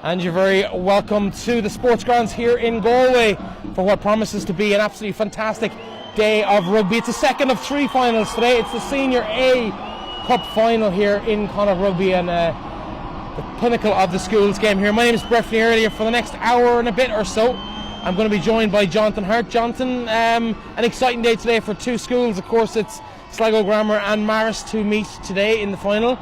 And you're very welcome to the sports grounds here in Galway for what promises to be an absolutely fantastic day of rugby. It's the second of three finals today. It's the Senior A Cup final here in Connacht Rugby, and the pinnacle of the schools game here. My name is Brett Fleary. For the next hour and a bit or so, I'm going to be joined by Jonathan Hart. Jonathan, an exciting day today for two schools. Of course, it's Sligo Grammar and Marist to meet today in the final.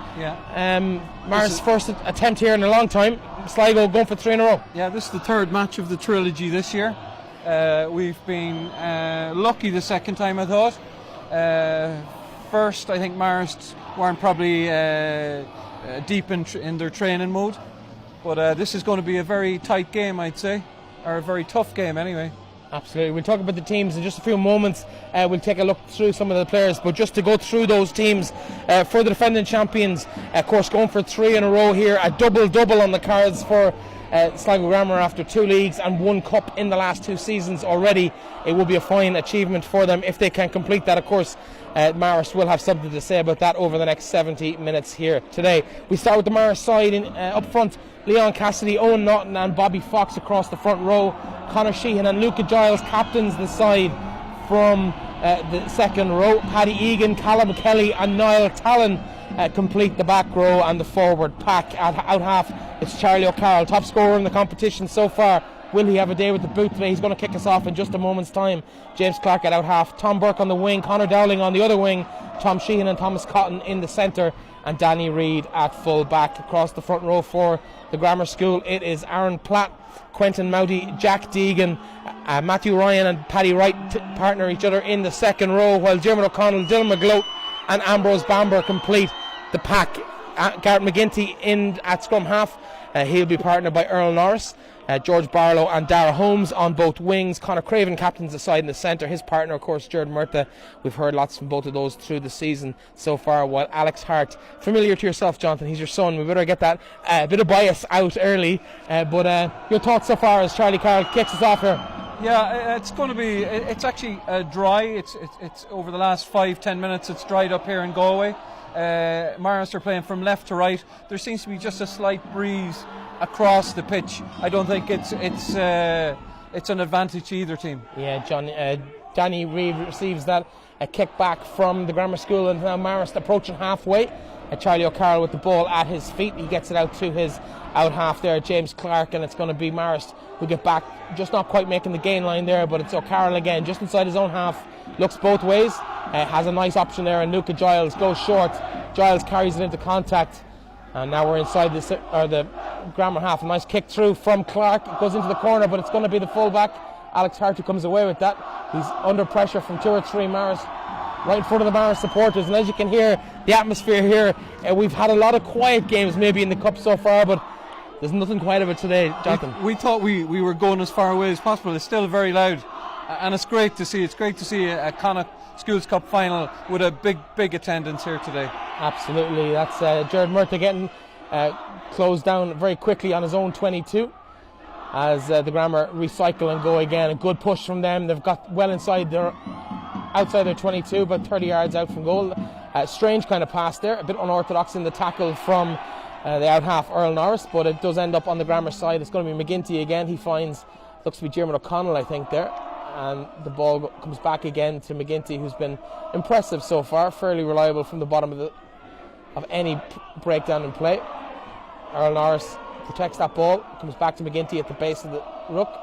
Marist's first attempt here in a long time. Sligo going for three in a row. Yeah, this is the third match of the trilogy this year. We've been lucky the second time, I thought. First, I think Marist weren't probably deep in their training mode. But this is going to be a very tight game, I'd say. Or a very tough game, anyway. Absolutely. We'll talk about the teams in just a few moments. We'll take a look through some of the players, but just to go through those teams for the defending champions, of course, going for three in a row here, a double on the cards for Sligo Grammar after two leagues and one cup in the last two seasons already. It will be a fine achievement for them if they can complete that. Of course, Marist will have something to say about that over the next 70 minutes here today. We start with the Marist side up front. Leon Cassidy, Owen Naughton and Bobby Fox across the front row. Conor Sheehan and Luca Giles captains the side from the second row. Paddy Egan, Callum Kelly and Niall Talon complete the back row, and the forward pack at out half. It's Charlie O'Carroll, top scorer in the competition so far. Will he have a day with the boot today? He's going to kick us off in just a moment's time. James Clark at out half, Tom Burke on the wing, Conor Dowling on the other wing, Tom Sheehan and Thomas Cotton in the centre, and Danny Reid at full back. Across the front row for the Grammar School, it is Aaron Platt, Quentin Mouty, Jack Deegan, Matthew Ryan and Paddy Wright partner each other in the second row, while Dermot O'Connell, Dylan McGloat and Ambrose Bamber complete the pack. Garrett McGinty in at scrum half. He'll be partnered by Earl Norris. George Barlow and Dara Holmes on both wings. Conor Craven captains the side in the centre. His partner, of course, Jared Murtha. We've heard lots from both of those through the season so far. While Alex Hart, familiar to yourself, Jonathan, he's your son. We better get that bit of bias out early. But your thoughts so far as Charlie Carroll kicks us off here? Yeah, it's going to be. It's actually dry. It's over the last 5-10 minutes. It's dried up here in Galway. Marist are playing from left to right. There seems to be just a slight breeze across the pitch. I don't think it's an advantage to either team. Yeah, Danny Reid receives that a kick back from the Grammar School, and now Marist approaching halfway. Charlie O'Carroll with the ball at his feet. He gets it out to his out half there, James Clark, and it's going to be Marist who get back, just not quite making the gain line there, but it's O'Carroll again, just inside his own half, looks both ways, has a nice option there, and Luca Giles goes short. Giles carries it into contact, and now we're inside the Grammar half. A nice kick through from Clark. It goes into the corner, but it's going to be the fullback, Alex Hart, who comes away with that. He's under pressure from two or three Marist, right in front of the Marist supporters. And as you can hear, the atmosphere here, we've had a lot of quiet games maybe in the Cup so far, but there's nothing quiet of it today, Jonathan. We thought we were going as far away as possible. It's still very loud, and it's great to see. It's great to see a Connacht Schools Cup final with a big attendance here today. Absolutely. That's Jared Murtha getting closed down very quickly on his own 22 as the Grammar recycle and go again. A good push from them. They've got well outside their 22, about 30 yards out from goal. Strange kind of pass there, a bit unorthodox in the tackle from the out half Earl Norris, but it does end up on the Grammar side. It's going to be McGinty again. He finds, looks to be Dermot O'Connell, I think, there, and the ball comes back again to McGinty, who's been impressive so far, fairly reliable from the bottom of any breakdown in play. Earl Norris protects that ball, comes back to McGinty at the base of the ruck,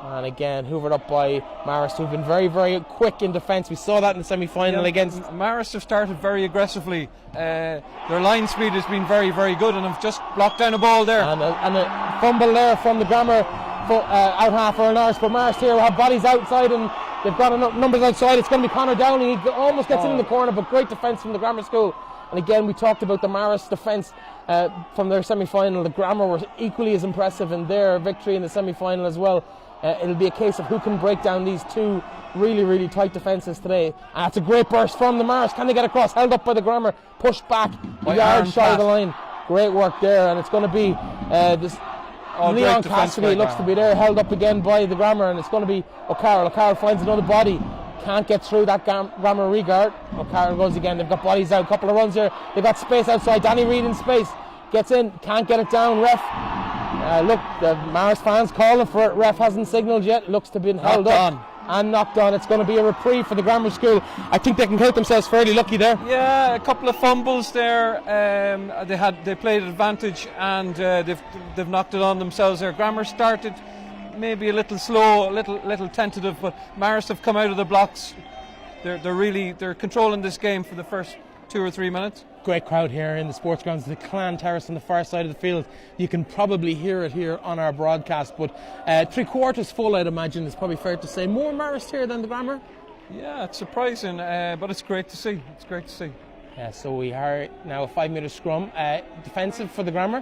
and again hoovered up by Marist, who've been very quick in defence. We saw that in the semi-final against Marist. Have started very aggressively. Their line speed has been very good, and have just blocked down a ball there, and a fumble there from the Grammar out half Earl Norris. But Marist here will have bodies outside, and they've got numbers outside. It's going to be Conor Dowling. He almost gets in the corner, but great defence from the Grammar School. And again, we talked about the Marist defence from their semi-final. The Grammar were equally as impressive in their victory in the semi-final as well. It'll be a case of who can break down these two really tight defences today. And that's a great burst from the Marist. Can they get across? Held up by the Grammar, pushed back a yard shy of the line. Great work there, and it's going to be this Leon Cassidy looks to be there, held up again by the Grammar, and it's going to be O'Carroll. O'Carroll finds another body, can't get through that Grammar regard. O'Carroll goes again. They've got bodies out, couple of runs here, they've got space outside. Danny Reid in space, gets in, can't get it down. Ref Look, the Marist fans calling for it. Ref hasn't signalled yet. Looks to have been held up and knocked on. It's going to be a reprieve for the grammar school. I think they can count themselves fairly lucky there. Yeah, a couple of fumbles there. They played advantage, and they've knocked it on themselves there. Grammar started maybe a little slow, a little tentative, but Marist have come out of the blocks. They're controlling this game for the first 2 or 3 minutes. Great crowd here in the sports grounds, the Clan Terrace on the far side of the field. You can probably hear it here on our broadcast, but 3/4 full, I'd imagine. It's probably fair to say. More Marist here than the Grammar. Yeah, it's surprising, but it's great to see. It's great to see. Yeah, so we are now a 5-metre scrum. Defensive for the Grammar.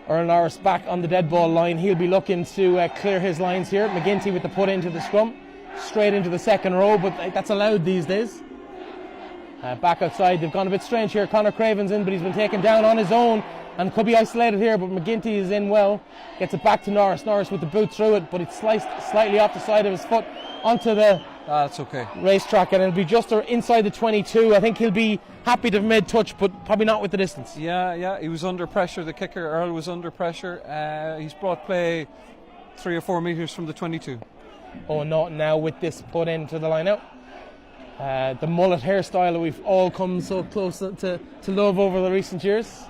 Earl Norris back on the dead ball line. He'll be looking to clear his lines here. McGinty with the put into the scrum. Straight into the second row, but that's allowed these days. Back outside, they've gone a bit strange here. Conor Craven's in, but he's been taken down on his own and could be isolated here, but McGinty is in well. Gets it back to Norris. Norris with the boot through it, but it's sliced slightly off the side of his foot onto the that's okay. racetrack, and it'll be just inside the 22. I think he'll be happy to have made touch, but probably not with the distance. Yeah, he was under pressure. The kicker, Earl, was under pressure. He's brought play 3 or 4 metres from the 22. Oh, not now with this put into the line out. The mullet hairstyle that we've all come so close to love over the recent years.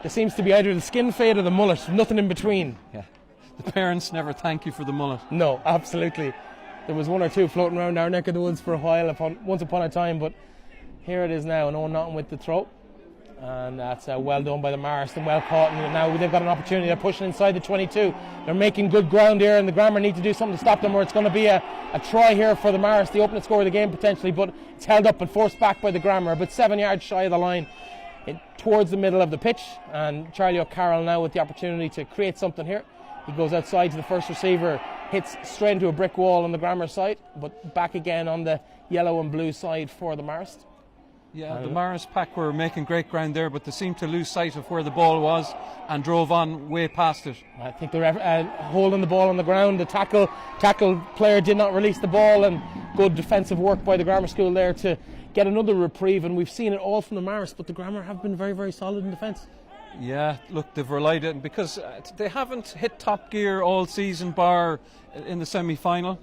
There seems to be either the skin fade or the mullet, nothing in between. Yeah, the parents never thank you for the mullet. No, absolutely. There was 1 or 2 floating around our neck of the woods for a while, once upon a time, but here it is now, no nothing with the throw. And that's well done by the Marist and well caught, and now they've got an opportunity. They're pushing inside the 22. They're making good ground here, and the Grammar need to do something to stop them, or it's going to be a try here for the Marist, the opening score of the game potentially, but it's held up and forced back by the Grammar, about 7 yards shy of the line towards the middle of the pitch. And Charlie O'Carroll now with the opportunity to create something here. He goes outside to the first receiver, hits straight into a brick wall on the Grammar side, but back again on the yellow and blue side for the Marist. Yeah, the Marist pack were making great ground there, but they seemed to lose sight of where the ball was and drove on way past it. I think they're holding the ball on the ground. The tackle player did not release the ball, and good defensive work by the Grammar School there to get another reprieve. And we've seen it all from the Marist, but the Grammar have been very, very solid in defence. Yeah, look, they've relied on, because they haven't hit top gear all season, bar in the semi-final.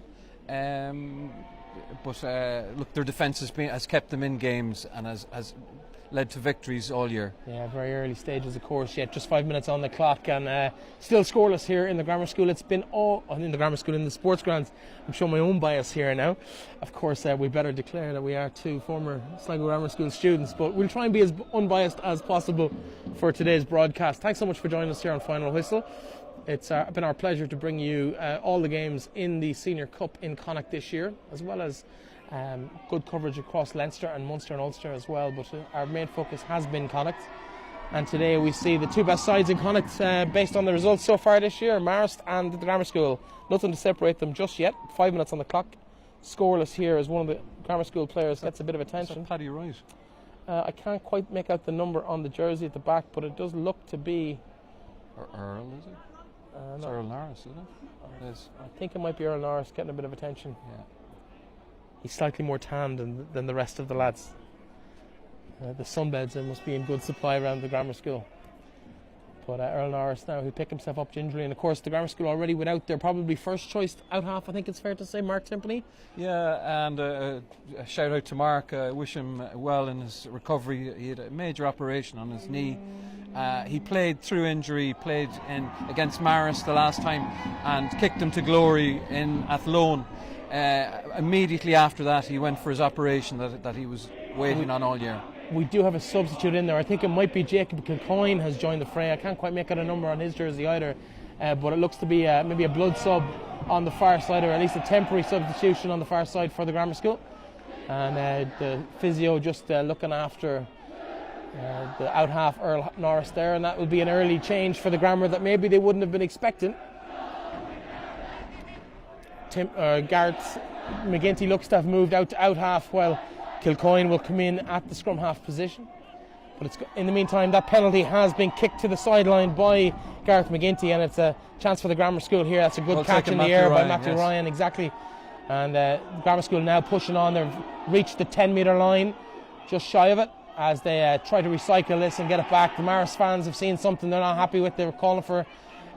But look, their defence has kept them in games and has led to victories all year. Yeah, very early stages, of course. Yet just 5 minutes on the clock, and still scoreless here in the Grammar School. It's been all in the Grammar School, in the sports grounds. I'm showing my own bias here now. Of course, we better declare that we are 2 former Sligo Grammar School students, but we'll try and be as unbiased as possible for today's broadcast. Thanks so much for joining us here on Final Whistle. It's been our pleasure to bring you all the games in the Senior Cup in Connacht this year, as well as good coverage across Leinster and Munster and Ulster as well, but our main focus has been Connacht. And today we see the 2 best sides in Connacht based on the results so far this year, Marist and the Grammar School. Nothing to separate them just yet. 5 minutes on the clock. Scoreless here as one of the Grammar School players gets a bit of attention. Is that Paddy Wright? I can't quite make out the number on the jersey at the back, but it does look to be... Or Earl, is it? It's Earl Norris, isn't it? It is. I think it might be Earl Norris getting a bit of attention. Yeah. He's slightly more tanned than the rest of the lads. The sunbeds must be in good supply around the Grammar School. But Earl Norris now, he'll pick himself up gingerly. And of course, the Grammar School already without their probably first choice out half, I think it's fair to say, Mark Timpany. Yeah, and a shout out to Mark. Wish him well in his recovery. He had a major operation on his knee. He played through injury, played against Marist the last time and kicked him to glory in Athlone. Immediately after that, he went for his operation that he was waiting on all year. We do have a substitute in there. I think it might be Jacob Kilcoyne has joined the fray. I can't quite make out a number on his jersey either, but it looks to be maybe a blood sub on the far side, or at least a temporary substitution on the far side for the Grammar School. And the physio just looking after the out half, Earl Norris there, and that will be an early change for the Grammar that maybe they wouldn't have been expecting. Gareth McGinty looks to have moved out to out half, while Kilcoyne will come in at the scrum half position. But in the meantime, that penalty has been kicked to the sideline by Gareth McGinty, and it's a chance for the Grammar School here. That's a good catch in the air by Matthew Ryan, exactly. And Grammar School now pushing on. They've reached the 10-metre line, just shy of it, as they try to recycle this and get it back. The Marist fans have seen something they're not happy with. They were calling for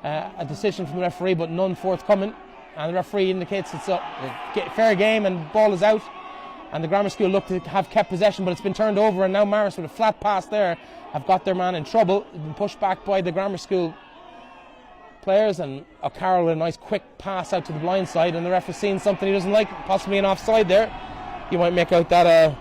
a decision from the referee, but none forthcoming. And the referee indicates it's a fair game and ball is out. And the Grammar School look to have kept possession, but it's been turned over, and now Marist with a flat pass there have got their man in trouble. It's been pushed back by the Grammar School players, and O'Carroll with a nice quick pass out to the blind side, and the ref has seen something he doesn't like, possibly an offside there. You might make out that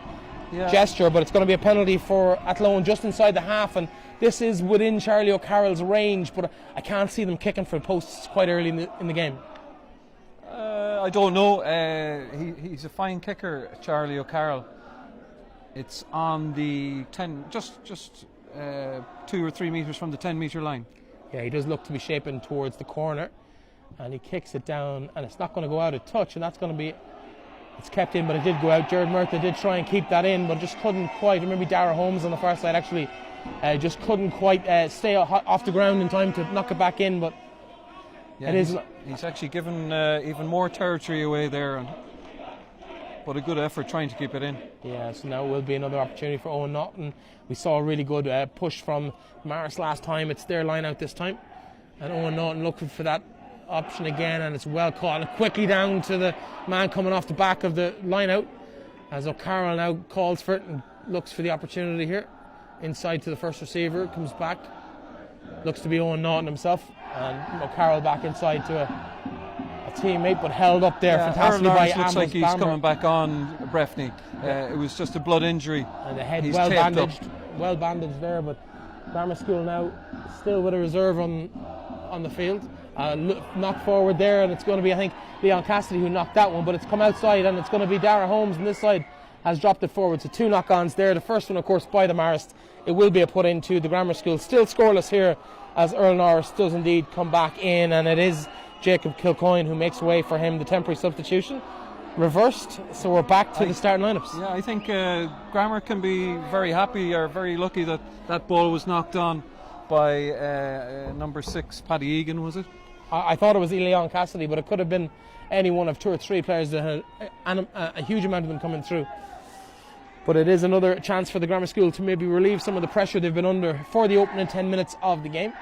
gesture, but it's going to be a penalty for Athlone just inside the half, and this is within Charlie O'Carroll's range, but I can't see them kicking for posts quite early in the game. I don't know. He's a fine kicker, Charlie O'Carroll. It's on the 10, just 2 or 3 metres from the 10-metre line. Yeah, he does look to be shaping towards the corner, and he kicks it down, and it's not going to go out of touch, and that's going to be, it's kept in, but it did go out. Jared Murtha did try and keep that in, but just couldn't quite. Maybe Dara Holmes on the far side actually just couldn't quite stay off the ground in time to knock it back in, but yeah, he's actually given even more territory away there, but a good effort trying to keep it in. Yeah, so now it will be another opportunity for Owen Naughton. We saw a really good push from Marist last time. It's their line out this time, and Owen Naughton looking for that option again, and it's well caught, and quickly down to the man coming off the back of the line out, as O'Carroll now calls for it and looks for the opportunity here. Inside to the first receiver, comes back, looks to be Owen Naughton himself, and O'Carroll back inside to a teammate, but held up there fantastically by Amos. Looks like he's coming back on Breffney. It was just a blood injury. And the head he's well bandaged there, but Grammar School now still with a reserve on the field. Knocked forward there, and it's going to be, I think, Leon Cassidy who knocked that one, but it's come outside, and it's going to be Dara Holmes on this side has dropped it forward. So 2 knock-ons there. The first one, of course, by the Marist. It will be a put into the Grammar School. Still scoreless here as Earl Norris does indeed come back in, and it is Jacob Kilcoyne who makes way for him, the temporary substitution. Reversed, so we're back to the starting lineups. Yeah, I think Grammar can be very happy or very lucky that that ball was knocked on by number 6, Paddy Egan, was it? I thought it was Leon Cassidy, but it could have been any one of 2 or 3 players that had a huge amount of them coming through. But it is another chance for the Grammar School to maybe relieve some of the pressure they've been under for the opening 10 minutes of the game.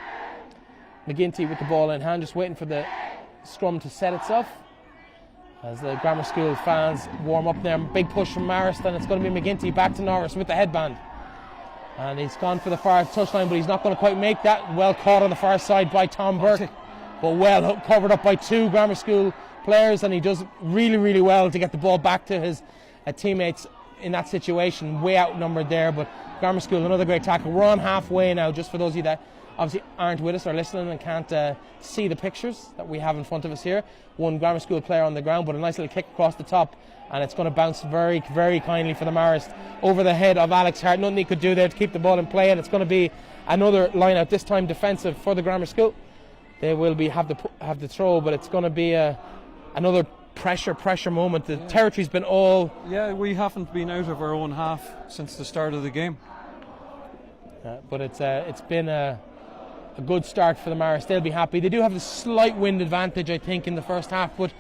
McGinty with the ball in hand, just waiting for the scrum to set itself. As the Grammar School fans warm up there, big push from Marist, and it's going to be McGinty back to Norris with the headband. And he's gone for the far touchline, but he's not going to quite make that. Well caught on the far side by Tom Burke, but well covered up by 2 Grammar School players, and he does really, really well to get the ball back to his teammates in that situation. Way outnumbered there, but Grammar School, another great tackle. We're on halfway now, just for those of you that obviously aren't with us or listening and can't see the pictures that we have in front of us here. One Grammar School player on the ground, but a nice little kick across the top, and it's going to bounce very, very kindly for the Marist over the head of Alex Hart. Nothing he could do there to keep the ball in play, and it's going to be another line out, this time defensive for the Grammar School. They will have the throw, but it's going to be another pressure moment. The territory's been all... Yeah, we haven't been out of our own half since the start of the game. But it's been a good start for the Marist. They'll be happy. They do have a slight wind advantage, I think, in the first half, but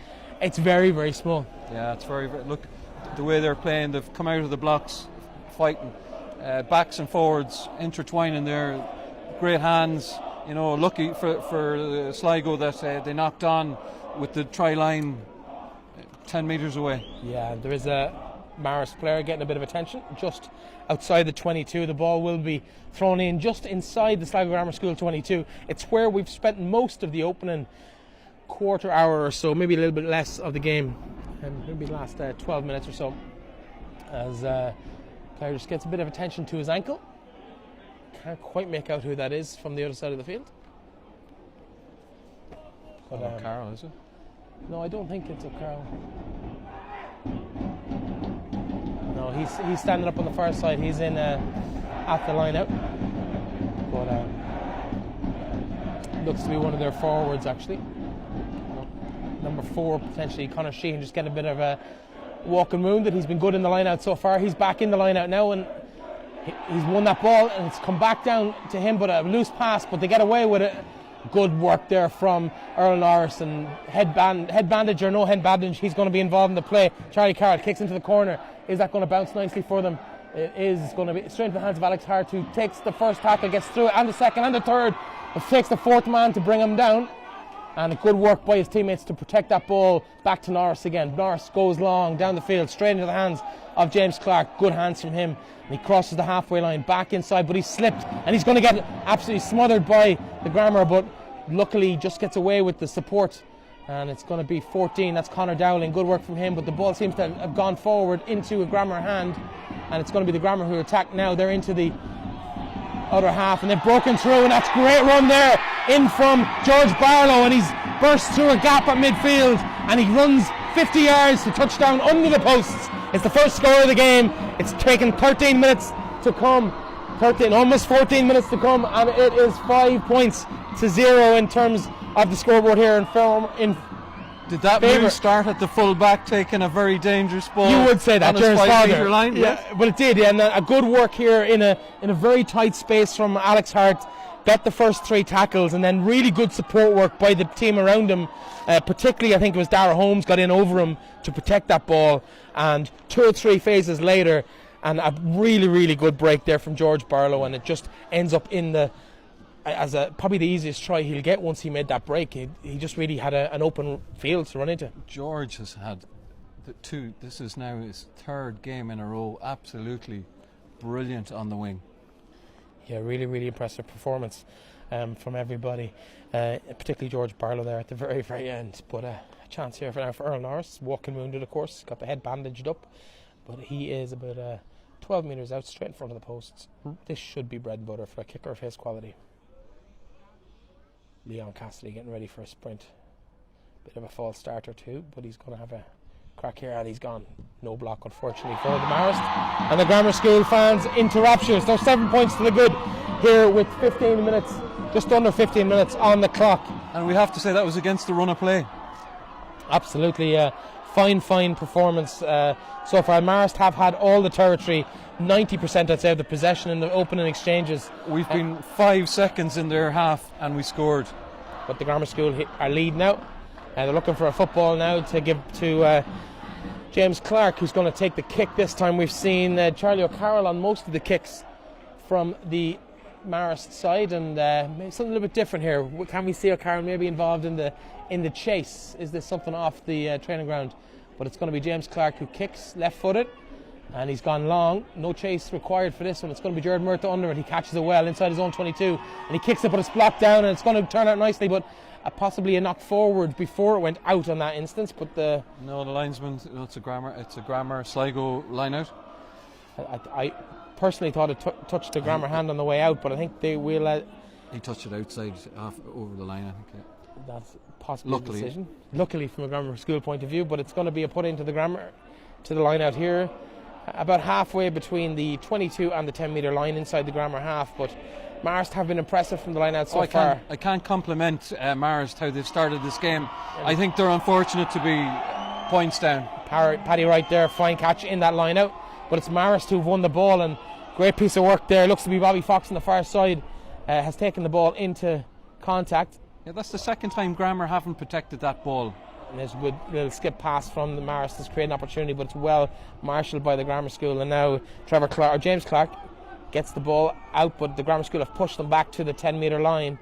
it's very, very small. Yeah, it's very, very... Look, the way they're playing, they've come out of the blocks, fighting, backs and forwards, intertwining there, great hands. You know, lucky for Sligo that they knocked on with the try line 10 metres away. Yeah, there is a Marist player getting a bit of attention just outside the 22. The ball will be thrown in just inside the Sligo Grammar School 22. It's where we've spent most of the opening quarter hour or so, maybe a little bit less of the game, and maybe the last 12 minutes or so, as player just gets a bit of attention to his ankle. Can't quite make out who that is from the other side of the field. But, O'Carroll, is it? No, I don't think it's O'Carroll. No, he's standing up on the far side. He's in at the line out. But looks to be one of their forwards, actually. Number 4, potentially Conor Sheehan, just getting a bit of a walking wounded. He's been good in the line out so far. He's back in the line out now, and he's won that ball, and it's come back down to him, but a loose pass, but they get away with it. Good work there from Earl Norris, and head bandage or no head bandage, he's going to be involved in the play. Charlie Carroll kicks into the corner. Is that going to bounce nicely for them? It is going to be straight into the hands of Alex Hart, who takes the first tackle, gets through it, and the second and the third, but takes the fourth man to bring him down. And a good work by his teammates to protect that ball back to Norris again. Norris goes long down the field, straight into the hands of James Clark. Good hands from him. And he crosses the halfway line back inside, but he slipped, and he's going to get absolutely smothered by the Grammar, but luckily he just gets away with the support. And it's going to be 14. That's Conor Dowling. Good work from him, but the ball seems to have gone forward into a Grammar hand, and it's going to be the Grammar who attack now. They're into the other half, and they've broken through, and that's a great run there in from George Barlow, and he's burst through a gap at midfield, and he runs 50 yards to touchdown under the posts. It's the first score of the game. It's taken 13 minutes to come, almost 14 minutes to come, and it is 5 points to 0 in terms of the scoreboard here in Did that move start at the full back, taking a very dangerous ball? You would say that, James Father. Line, yeah, but it did, yeah, and a good work here in a very tight space from Alex Hart. Got the first 3 tackles, and then really good support work by the team around him. Particularly, I think it was Dara Holmes got in over him to protect that ball. And 2 or 3 phases later, and a really, really good break there from George Barlow, and it just ends up in the as probably the easiest try he'll get once he made that break. He just really had an open field to run into. George has had this is now his 3rd game in a row. Absolutely brilliant on the wing. Yeah, really, really impressive performance from everybody, particularly George Barlow there at the very, very end. But a chance here for Earl Norris, walking wounded, of course, got the head bandaged up, but he is about 12 metres out, straight in front of the posts. This should be bread and butter for a kicker of his quality. Leon Cassidy getting ready for a sprint. Bit of a false starter too, but he's going to have a crack here, and he's gone. No block, unfortunately, for the Marist. And the Grammar School fans into raptures. They're 7 points to the good here with 15 minutes, just under 15 minutes on the clock. And we have to say that was against the run of play. Absolutely, fine performance so far. Marist have had all the territory, 90% I'd say of the possession in the opening exchanges. We've been 5 seconds in their half and we scored. But the Grammar School are leading now. They're looking for a football now to give to James Clark, who's going to take the kick this time. We've seen Charlie O'Carroll on most of the kicks from the Marist side, and maybe something a little bit different here. Can we see O'Carroll maybe involved in the chase? Is this something off the training ground? But it's going to be James Clark who kicks left-footed, and he's gone long. No chase required for this one. It's going to be Jared Murtha under it. He catches it well inside his own 22, and he kicks it, but it's blocked down, and it's going to turn out nicely, but possibly a knock forward before it went out on that instance. But the linesman, it's a Grammar Sligo line out. I personally thought it touched the Grammar hand on the way out, but I think they will. He touched it outside, over the line, I think. Yeah. That's possibly a decision. Luckily, from a Grammar School point of view, but it's going to be a put into the Grammar to the line out here, about halfway between the 22 and the 10-metre line inside the Grammar half. But Marist have been impressive from the line out so far. I can't compliment Marist how they've started this game. I think they're unfortunate to be points down. Paddy Wright there, fine catch in that line out, but it's Marist who've won the ball, and great piece of work there. Looks to be Bobby Fox on the far side has taken the ball into contact. Yeah, that's the second time Grammar haven't protected that ball. And there's a little skip pass from the Marist has created an opportunity, but it's well marshalled by the Grammar School. And now James Clark gets the ball out, but the Grammar School have pushed them back to the 10-metre line.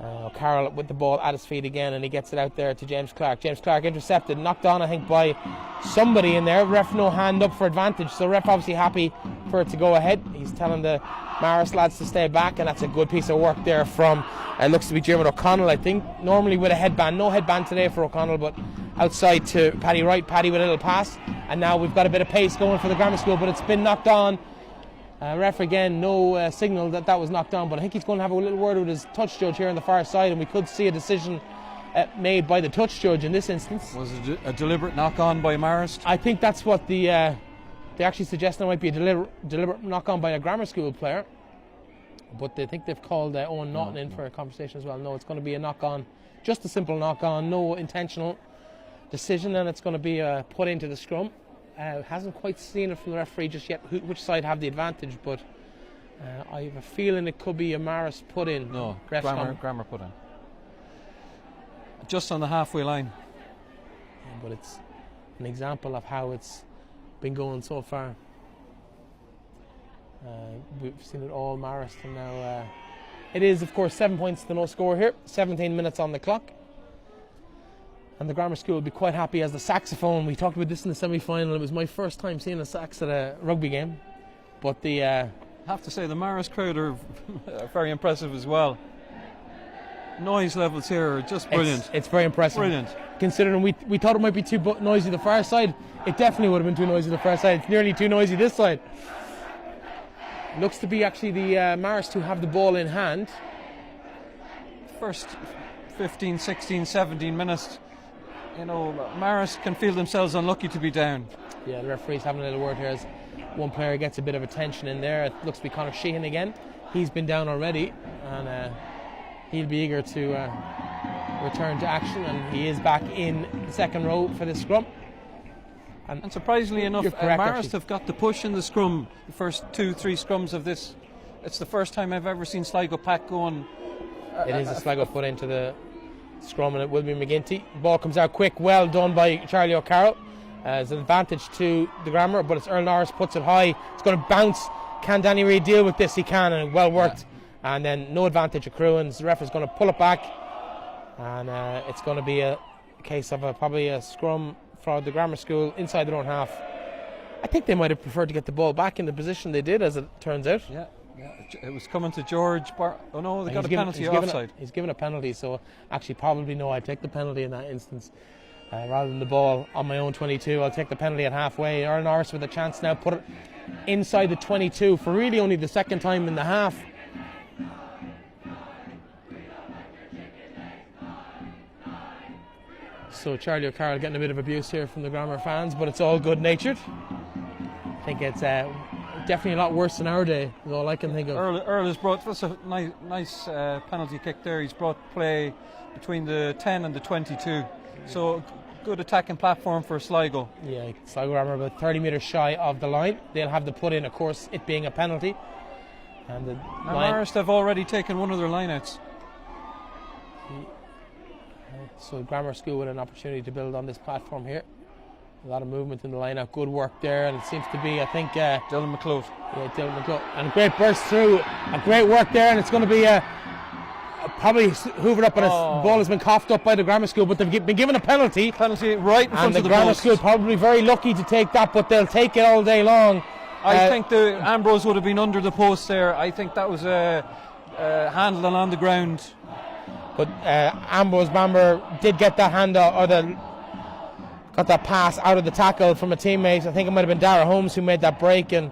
O'Carroll with the ball at his feet again, and he gets it out there to James Clark. James Clark intercepted, knocked on I think by somebody in there. Ref no hand up for advantage, so ref obviously happy for it to go ahead. He's telling the Marist lads to stay back, and that's a good piece of work there from looks to be Jim O'Connell, I think, normally with a headband. No headband today for O'Connell, but outside to Paddy Wright. Paddy with a little pass, and now we've got a bit of pace going for the Grammar School, but it's been knocked on. Ref again, no signal that was knocked on, but I think he's going to have a little word with his touch judge here on the far side, and we could see a decision made by the touch judge in this instance. Was it a deliberate knock on by Marist? I think that's what they actually suggest there might be a deliberate knock on by a Grammar School player, but they think they've called Owen Naughton in for a conversation as well. No, it's going to be a knock on, just a simple knock on, no intentional decision, and it's going to be put into the scrum. Hasn't quite seen it from the referee just yet which side have the advantage, but I have a feeling it could be a Marist put in. No, Grammar put in. Just on the halfway line. Yeah, but it's an example of how it's been going so far. We've seen it all, Marist, and now it is, of course, 7 points to no score here. 17 minutes on the clock. And the grammar school will be quite happy as the saxophone. We talked about this in the semi-final. It was my first time seeing a sax at a rugby game. But I have to say the Marist crowd are very impressive as well. Noise levels here are just brilliant. It's very impressive. Brilliant. Considering we thought it might be too noisy the far side, it definitely would have been too noisy the far side. It's nearly too noisy this side. Looks to be actually the Marist who have the ball in hand. First 15, 16, 17 minutes, Marist can feel themselves unlucky to be down. Yeah, the referee's having a little word here as one player gets a bit of attention in there. It looks to be Conor Sheehan again. He's been down already, and he'll be eager to return to action, and he is back in the second row for this scrum. And surprisingly enough, Marist have got the push in the scrum, the first 2-3 scrums of this. It's the first time I've ever seen Sligo pack going. It is a Sligo put into the scrum, and it will be McGinty. Ball comes out quick, well done by Charlie O'Carroll. It's an advantage to the Grammar, but it's Earl Norris puts it high. It's going to bounce. Can Danny Reid deal with this? He can, and well worked. Yeah. And then no advantage of Cruins. The ref is going to pull it back, and it's going to be a case of probably a scrum for the Grammar School inside their own half. I think they might have preferred to get the ball back in the position they did, as it turns out. Yeah. It was coming to George. Oh no, they got a penalty offside. He's given a penalty, so actually probably no. I'd take the penalty in that instance rather than the ball on my own 22. I'll take the penalty at halfway. Earl Norris with a chance now, put it inside the 22 for really only the second time in the half. So Charlie O'Carroll getting a bit of abuse here from the Grammar fans, but it's all good-natured. I think it's definitely a lot worse than our day, is all I can think of. Earl has brought, that's a nice penalty kick there. He's brought play between the 10 and the 22. So good attacking platform for Sligo. Yeah, Sligo Grammar about 30 metres shy of the line. They'll have the put in, of course, it being a penalty. And Marist have already taken one of their lineouts. So Grammar School with an opportunity to build on this platform here. A lot of movement in the line-out, good work there, and it seems to be, I think, Dylan McClough. Yeah, Dylan McClough, and a great burst through, a great work there, and it's going to be probably hoovered up, and the ball has been coughed up by the Grammar School, but they've been given a penalty. Penalty right in front of the Grammar post. School probably very lucky to take that, but they'll take it all day long. I think the Ambrose would have been under the post there. I think that was handling on the ground. But Ambrose Bamber did get that hand or got that pass out of the tackle from a teammate. I think it might have been Dara Holmes who made that break, and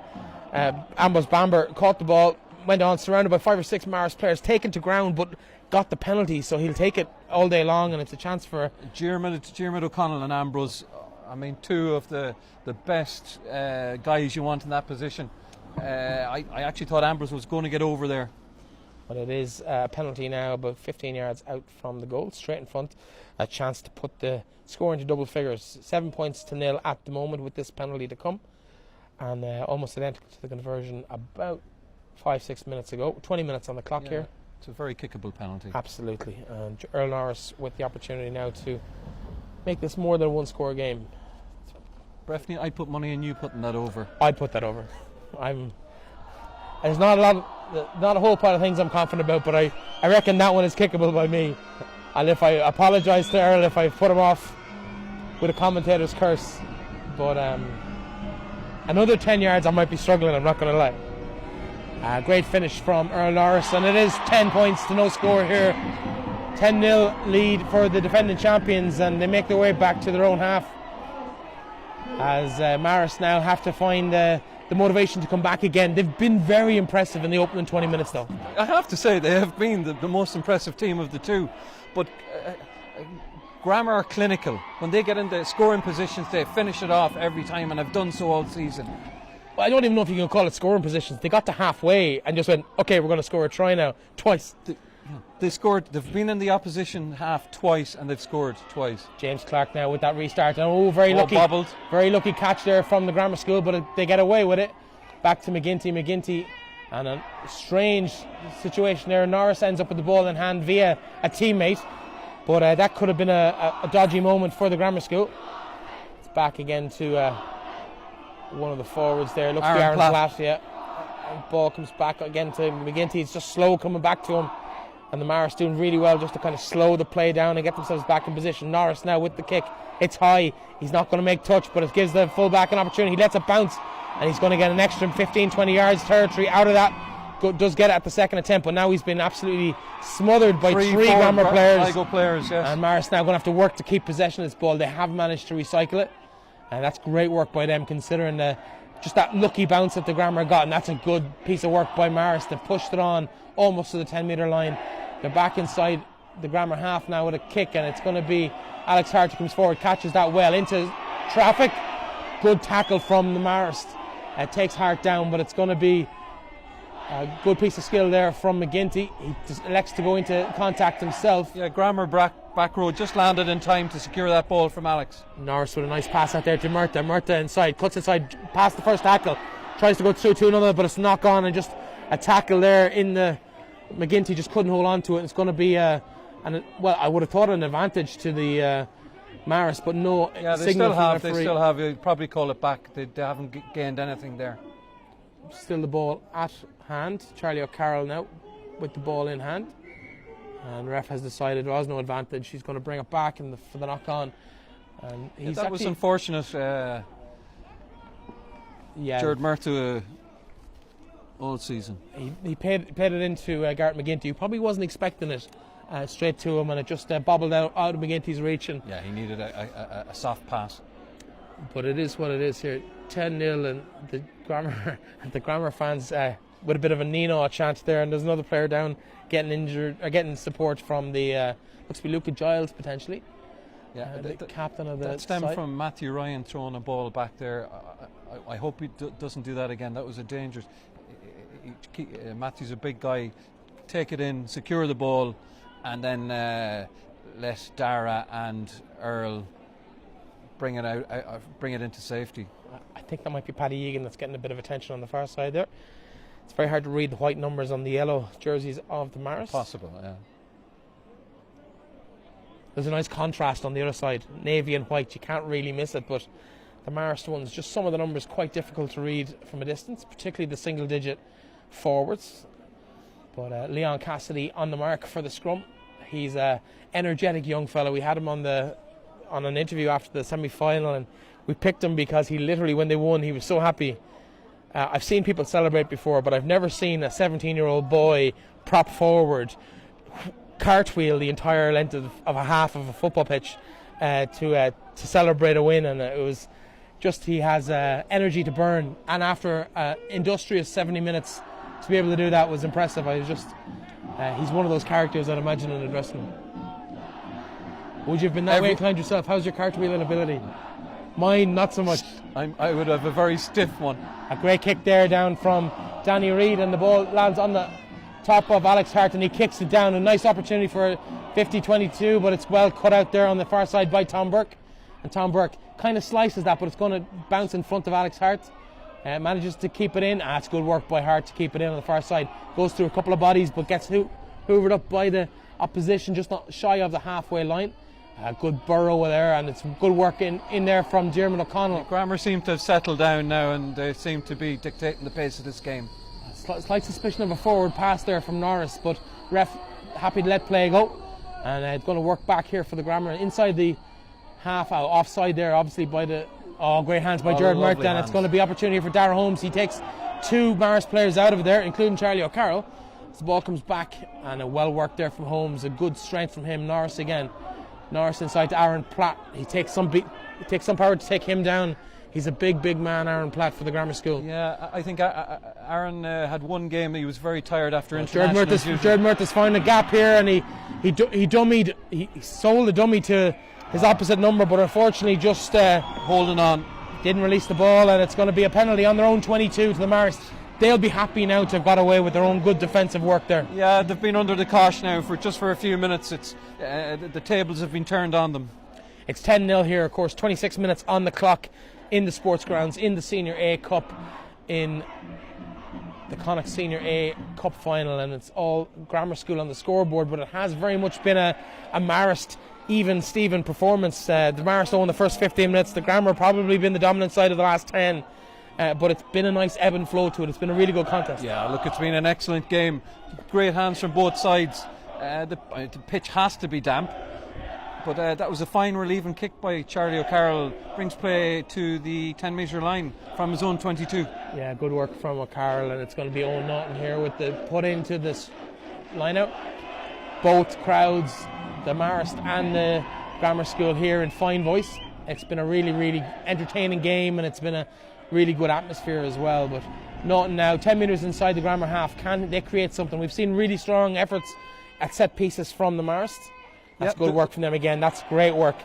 Ambrose Bamber caught the ball, went on, surrounded by 5 or 6 Marist players, taken to ground, but got the penalty, so he'll take it all day long, and it's a chance for Diarmuid O'Connell and Ambrose. I mean, two of the best guys you want in that position. I actually thought Ambrose was going to get over there. But it is a penalty now, about 15 yards out from the goal, straight in front. A chance to put the score into double figures. 7 points to 0 at the moment with this penalty to come. And almost identical to the conversion about 5-6 minutes ago. 20 minutes on the clock here. It's a very kickable penalty. Absolutely. And Earl Norris with the opportunity now to make this more than a one-score game. Breffney, I put money on you putting that over. I'd put that over. There's not a whole pile of things I'm confident about, but I reckon that one is kickable by me. And if I apologise to Earl if I put him off with a commentator's curse, but another 10 yards I might be struggling, I'm not going to lie. Great finish from Earl Norris, and it is 10 points to no score here. 10-0 lead for the defending champions, and they make their way back to their own half as Marist now have to find the motivation to come back again. They've been very impressive in the opening 20 minutes though. I have to say they have been the most impressive team of the two, but Grammar are clinical. When they get into scoring positions, they finish it off every time, and have done so all season. Well, I don't even know if you can call it scoring positions. They got to halfway and just went, okay, we're going to score a try now, twice. They've been in the opposition half twice, and they've scored twiise. James Clark now with that restart. Very lucky catch there from the Grammar School, but they get away with it. Back to McGinty, and a strange situation there. Norris ends up with the ball in hand via a teammate, but that could have been a dodgy moment for the Grammar School. It's back again to one of the forwards there. Looks to be Aaron Platt, yeah. Ball comes back again to McGinty. It's just slow coming back to him. And the Marist doing really well just to kind of slow the play down and get themselves back in position. Norris now with the kick. It's high. He's not going to make touch, but it gives the full-back an opportunity. He lets it bounce, and he's going to get an extra 15-20 yards territory out of that. Does get it at the second attempt, but now he's been absolutely smothered by three Grammar players. Sligo players, yes. And Marist now going to have to work to keep possession of this ball. They have managed to recycle it, and that's great work by them considering just that lucky bounce that the Grammar got, and that's a good piece of work by Marist. They've pushed it on almost to the 10-metre line. They're back inside the Grammar half now with a kick, and it's going to be Alex Hart who comes forward, catches that well into traffic. Good tackle from the Marist. Takes Hart down, but it's going to be a good piece of skill there from McGinty. He just elects to go into contact himself. Yeah, Grammar back row just landed in time to secure that ball from Alex. Norris with a nice pass out there to Murtagh. Murtagh inside, cuts inside, past the first tackle, tries to go through to another, but it's knock on, and just a tackle there in the McGinty just couldn't hold on to it. It's going to be I would have thought an advantage to the Marist, but no. Yeah, they still have. You'd probably call it back. They haven't gained anything there. Still the ball at hand. Charlie O'Carroll now with the ball in hand, and the ref has decided there was no advantage. He's going to bring it back for the knock on. And that was unfortunate. Jared Murtagh all season. He paid it into Garrett McGinty, who probably wasn't expecting it straight to him, and it just bobbled out of McGinty's reach. And yeah, he needed a soft pass. But it is what it is here. 10-0, and the Grammar fans with a bit of a Nino chant there, and there's another player down getting injured, or getting support from the looks to be Luca Giles potentially. Yeah, the captain of the that stemmed side. from Matthew Ryan throwing a ball back there. I hope he doesn't do that again. That was a dangerous. Matthew's a big guy. Take it in, secure the ball, and then let Dara and Earl bring it into safety. I think that might be Paddy Egan that's getting a bit of attention on the far side there. It's very hard to read the white numbers on the yellow jerseys of the Marist. Possible, yeah. There's a nice contrast on the other side, navy and white. You can't really miss it, but the Marist ones, just some of the numbers quite difficult to read from a distance, particularly the single-digit forwards. But Leon Cassidy on the mark for the scrum. He's an energetic young fellow. We had him on an interview after the semi-final, and we picked him because he literally, when they won, he was so happy. I've seen people celebrate before, but I've never seen a 17-year-old boy prop forward, cartwheel the entire length of a half of a football pitch to celebrate a win. And it was just, he has energy to burn, and after industrious 70 minutes to be able to do that was impressive. He's one of those characters I'd imagine in a dressing room. Would you have been that way inclined yourself? How's your cartwheeling ability? Mine, not so much. I would have a very stiff one. A great kick there down from Danny Reid, and the ball lands on the top of Alex Hart, and he kicks it down. A nice opportunity for 50-22, but it's well cut out there on the far side by Tom Burke. And Tom Burke kind of slices that, but it's going to bounce in front of Alex Hart. Manages to keep it in. It's good work by Hart to keep it in on the far side. Goes through a couple of bodies, but gets hoovered up by the opposition, just not shy of the halfway line. Good burrow there, and it's good work in there from Diarmuid O'Connell. Grammar seem to have settled down now, and they seem to be dictating the pace of this game. Slight suspicion of a forward pass there from Norris, but ref happy to let play go, and it's going to work back here for the Grammar inside the half, offside there obviously by the great hands by Jared Murtagh, and it's going to be opportunity for Dara Holmes. He takes two Marist players out of there, including Charlie O'Carroll. As the ball comes back, and a well work there from Holmes, a good strength from him. Norris again. Norris inside to Aaron Platt. He takes some power to take him down. He's a big man, Aaron Platt, for the Grammar School. Yeah, I think Aaron had one game. He was very tired after international. Jared Murtagh's found a gap here, and he sold the dummy to his opposite number, but unfortunately just holding on, didn't release the ball, and it's going to be a penalty on their own 22 to the Marist. They'll be happy now to have got away with their own good defensive work there. Yeah, they've been under the cosh now for a few minutes. It's the tables have been turned on them. It's 10-0 here, of course. 26 minutes on the clock in the sports grounds in the Senior A Cup, in the Connacht Senior A Cup final, and it's all Grammar School on the scoreboard, but it has very much been a Marist even-Steven performance. The Marist won the first 15 minutes. The Grammar probably been the dominant side of the last 10. but it's been a nice ebb and flow to it. It's been a really good contest. Yeah, look, it's been an excellent game. Great hands from both sides. The pitch has to be damp, but that was a fine relieving kick by Charlie O'Carroll. Brings play to the 10-metre line from his own 22. Yeah, good work from O'Carroll, and it's going to be Owen Naughton here with the put into this line out. Both crowds, the Marist and the Grammar School here in fine voice. It's been a really, really entertaining game, and it's been a really good atmosphere as well. But Naughton now, 10 metres inside the Grammar half, can they create something? We've seen really strong efforts at set pieces from the Marist. That's good work from them again. That's great work.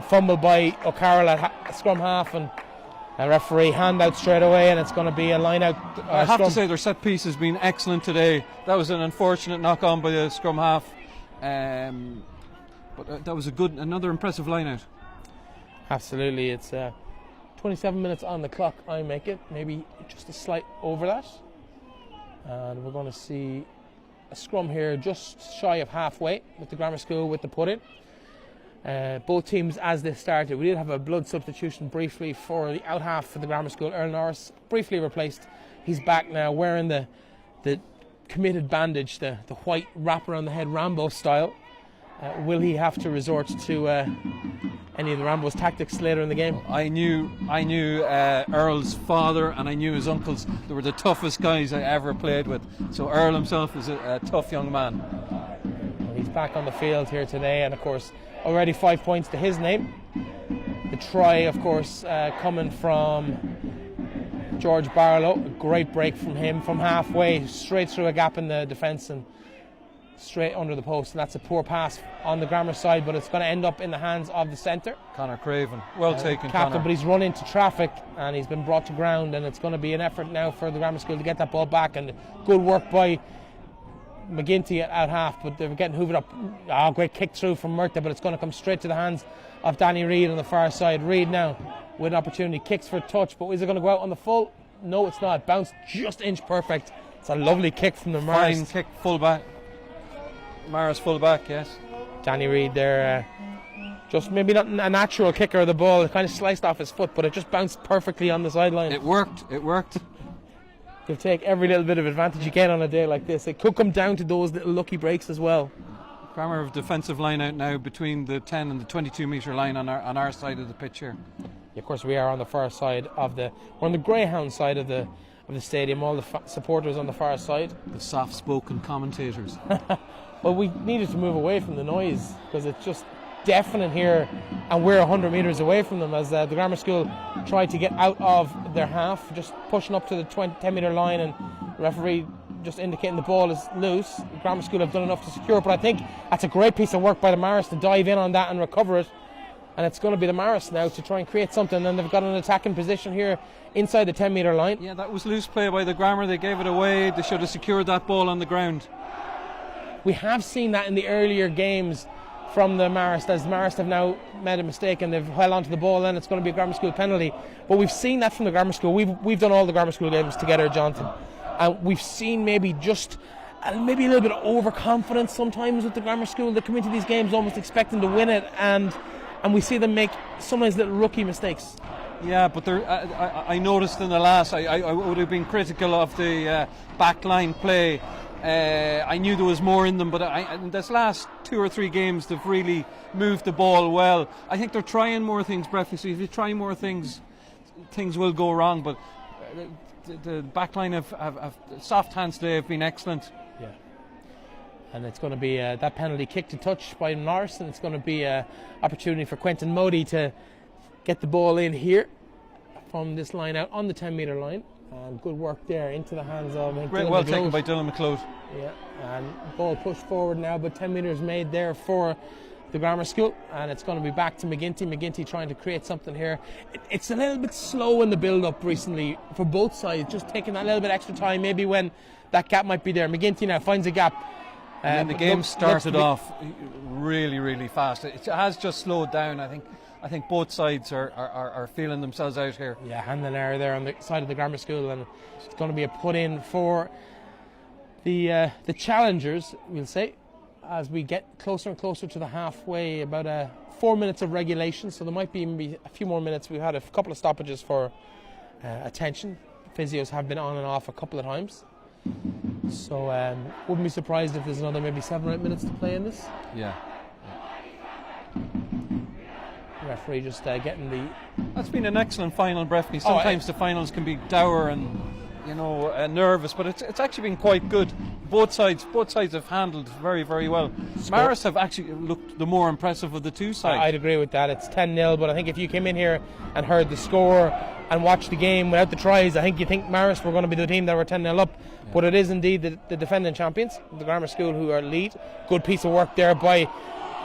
Fumble by O'Carroll at scrum half, and a referee hand out straight away, and it's going to be a line out. I have to say their set piece has been excellent today. That was an unfortunate knock on by the scrum half, but that was another impressive line out. Absolutely. It's 27 minutes on the clock. I make it maybe just a slight over that, and we're going to see a scrum here just shy of halfway with the Grammar School with the put in. Both teams, as they started, we did have a blood substitution briefly for the out half for the Grammar School. Earl Norris briefly replaced. He's back now wearing the committed bandage, the white wrap around the head Rambo style. Will he have to resort to any of the Rambo's tactics later in the game? I knew Earl's father, and I knew his uncles. They were the toughest guys I ever played with. So Earl himself is a tough young man. He's back on the field here today, and of course already 5 points to his name. The try, of course, coming from George Barlow. A great break from him from halfway, straight through a gap in the defence and straight under the post, and that's a poor pass on the Grammar side, but it's going to end up in the hands of the centre. Connor Craven, well taken, captain, Connor. But he's run into traffic and he's been brought to ground, and it's going to be an effort now for the Grammar School to get that ball back, and good work by McGinty at out half, but they're getting hoovered up. Great kick through from Murta, but it's going to come straight to the hands of Danny Reid on the far side. Reid now with an opportunity, kicks for a touch, but is it going to go out on the full? No, it's not. Bounced just inch perfect. It's a lovely kick from the Marist. Fine kick, full back. Marist full back, yes. Danny Reid there, just maybe not a natural kicker of the ball. It kind of sliced off his foot, but it just bounced perfectly on the sideline. It worked. You'll take every little bit of advantage you get on a day like this. It could come down to those little lucky breaks as well. Grammar of defensive line out now between the 10 and the 22 metre line on our side of the pitch here. Yeah, of course, we are on the far side of we're on the Greyhound side of the stadium. All the supporters on the far side. The soft-spoken commentators. Well, we needed to move away from the noise because it's just deafening here, and we're 100 metres away from them as the Grammar School tried to get out of their half, just pushing up to the 10 metre line, and the referee just indicating the ball is loose. The Grammar School have done enough to secure it, but I think that's a great piece of work by the Marist to dive in on that and recover it, and it's going to be the Marist now to try and create something, and they've got an attacking position here inside the 10 metre line. Yeah, that was loose play by the Grammar. They gave it away. They should have secured that ball on the ground. We have seen that in the earlier games from the Marist, as Marist have now made a mistake and they've held onto the ball, and it's going to be a Grammar School penalty. But we've seen that from the Grammar School. We've done all the Grammar School games together, Jonathan, and we've seen maybe a little bit of overconfidence sometimes with the Grammar School. They come into these games almost expecting to win it, and we see them make sometimes little rookie mistakes. Yeah, but I noticed in the last, I would have been critical of the backline play. I knew there was more in them, but in this last 2 or 3 games they've really moved the ball well. I think they're trying more things, breathlessly. If you try more things, things will go wrong, but the backline have soft hands today have been excellent. Yeah, and it's going to be that penalty kick to touch by Norris, and it's going to be an opportunity for Quentin Modi to get the ball in here from this line out on the 10 metre line. And good work there into the hands of Great, well taken by Dylan McLeod. Yeah, and ball pushed forward now, but 10 metres made there for the Grammar School, and it's going to be back to McGinty. McGinty trying to create something here. It's a little bit slow in the build-up recently for both sides, just taking that little bit extra time, maybe when that gap might be there. McGinty now finds a gap. And the game started off really, really fast. It has just slowed down, I think both sides are feeling themselves out here. Yeah, hand and error there on the side of the Grammar School, and it's going to be a put in for the challengers, we'll say, as we get closer and closer to the halfway. About 4 minutes of regulation, so there might be maybe a few more minutes. We've had a couple of stoppages for attention. Physios have been on and off a couple of times. So wouldn't be surprised if there's another maybe 7 or 8 minutes to play in this. Yeah. Referee just getting the... That's been an excellent final, Breffney. Sometimes the finals can be dour and nervous, but it's actually been quite good. Both sides have handled very, very well. Marist have actually looked the more impressive of the two sides. I'd agree with that. It's 10-0, but I think if you came in here and heard the score and watched the game without the tries, I think you think Marist were going to be the team that were 10-0 up. Yeah. But it is indeed the defending champions, the Grammar School, who are lead. Good piece of work there by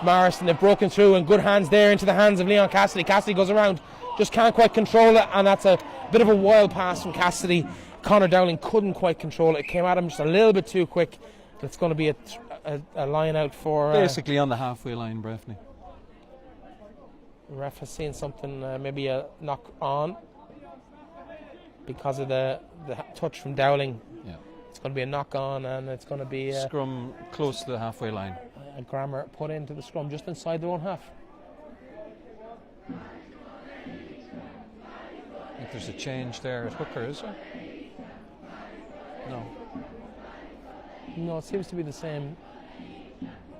Marist, and they've broken through, and good hands there into the hands of Leon Cassidy. Cassidy goes around, just can't quite control it, and that's a bit of a wild pass from Cassidy. Connor Dowling couldn't quite control it. It came at him just a little bit too quick. It's going to be a line out for... basically on the halfway line, Breffney. The ref has seen something, maybe a knock on because of the touch from Dowling. Yeah. It's going to be a knock on, and it's going to be... scrum close to the halfway line. A Grammar put into the scrum just inside their own half. I think there's a change there at hooker, is there? No, it seems to be the same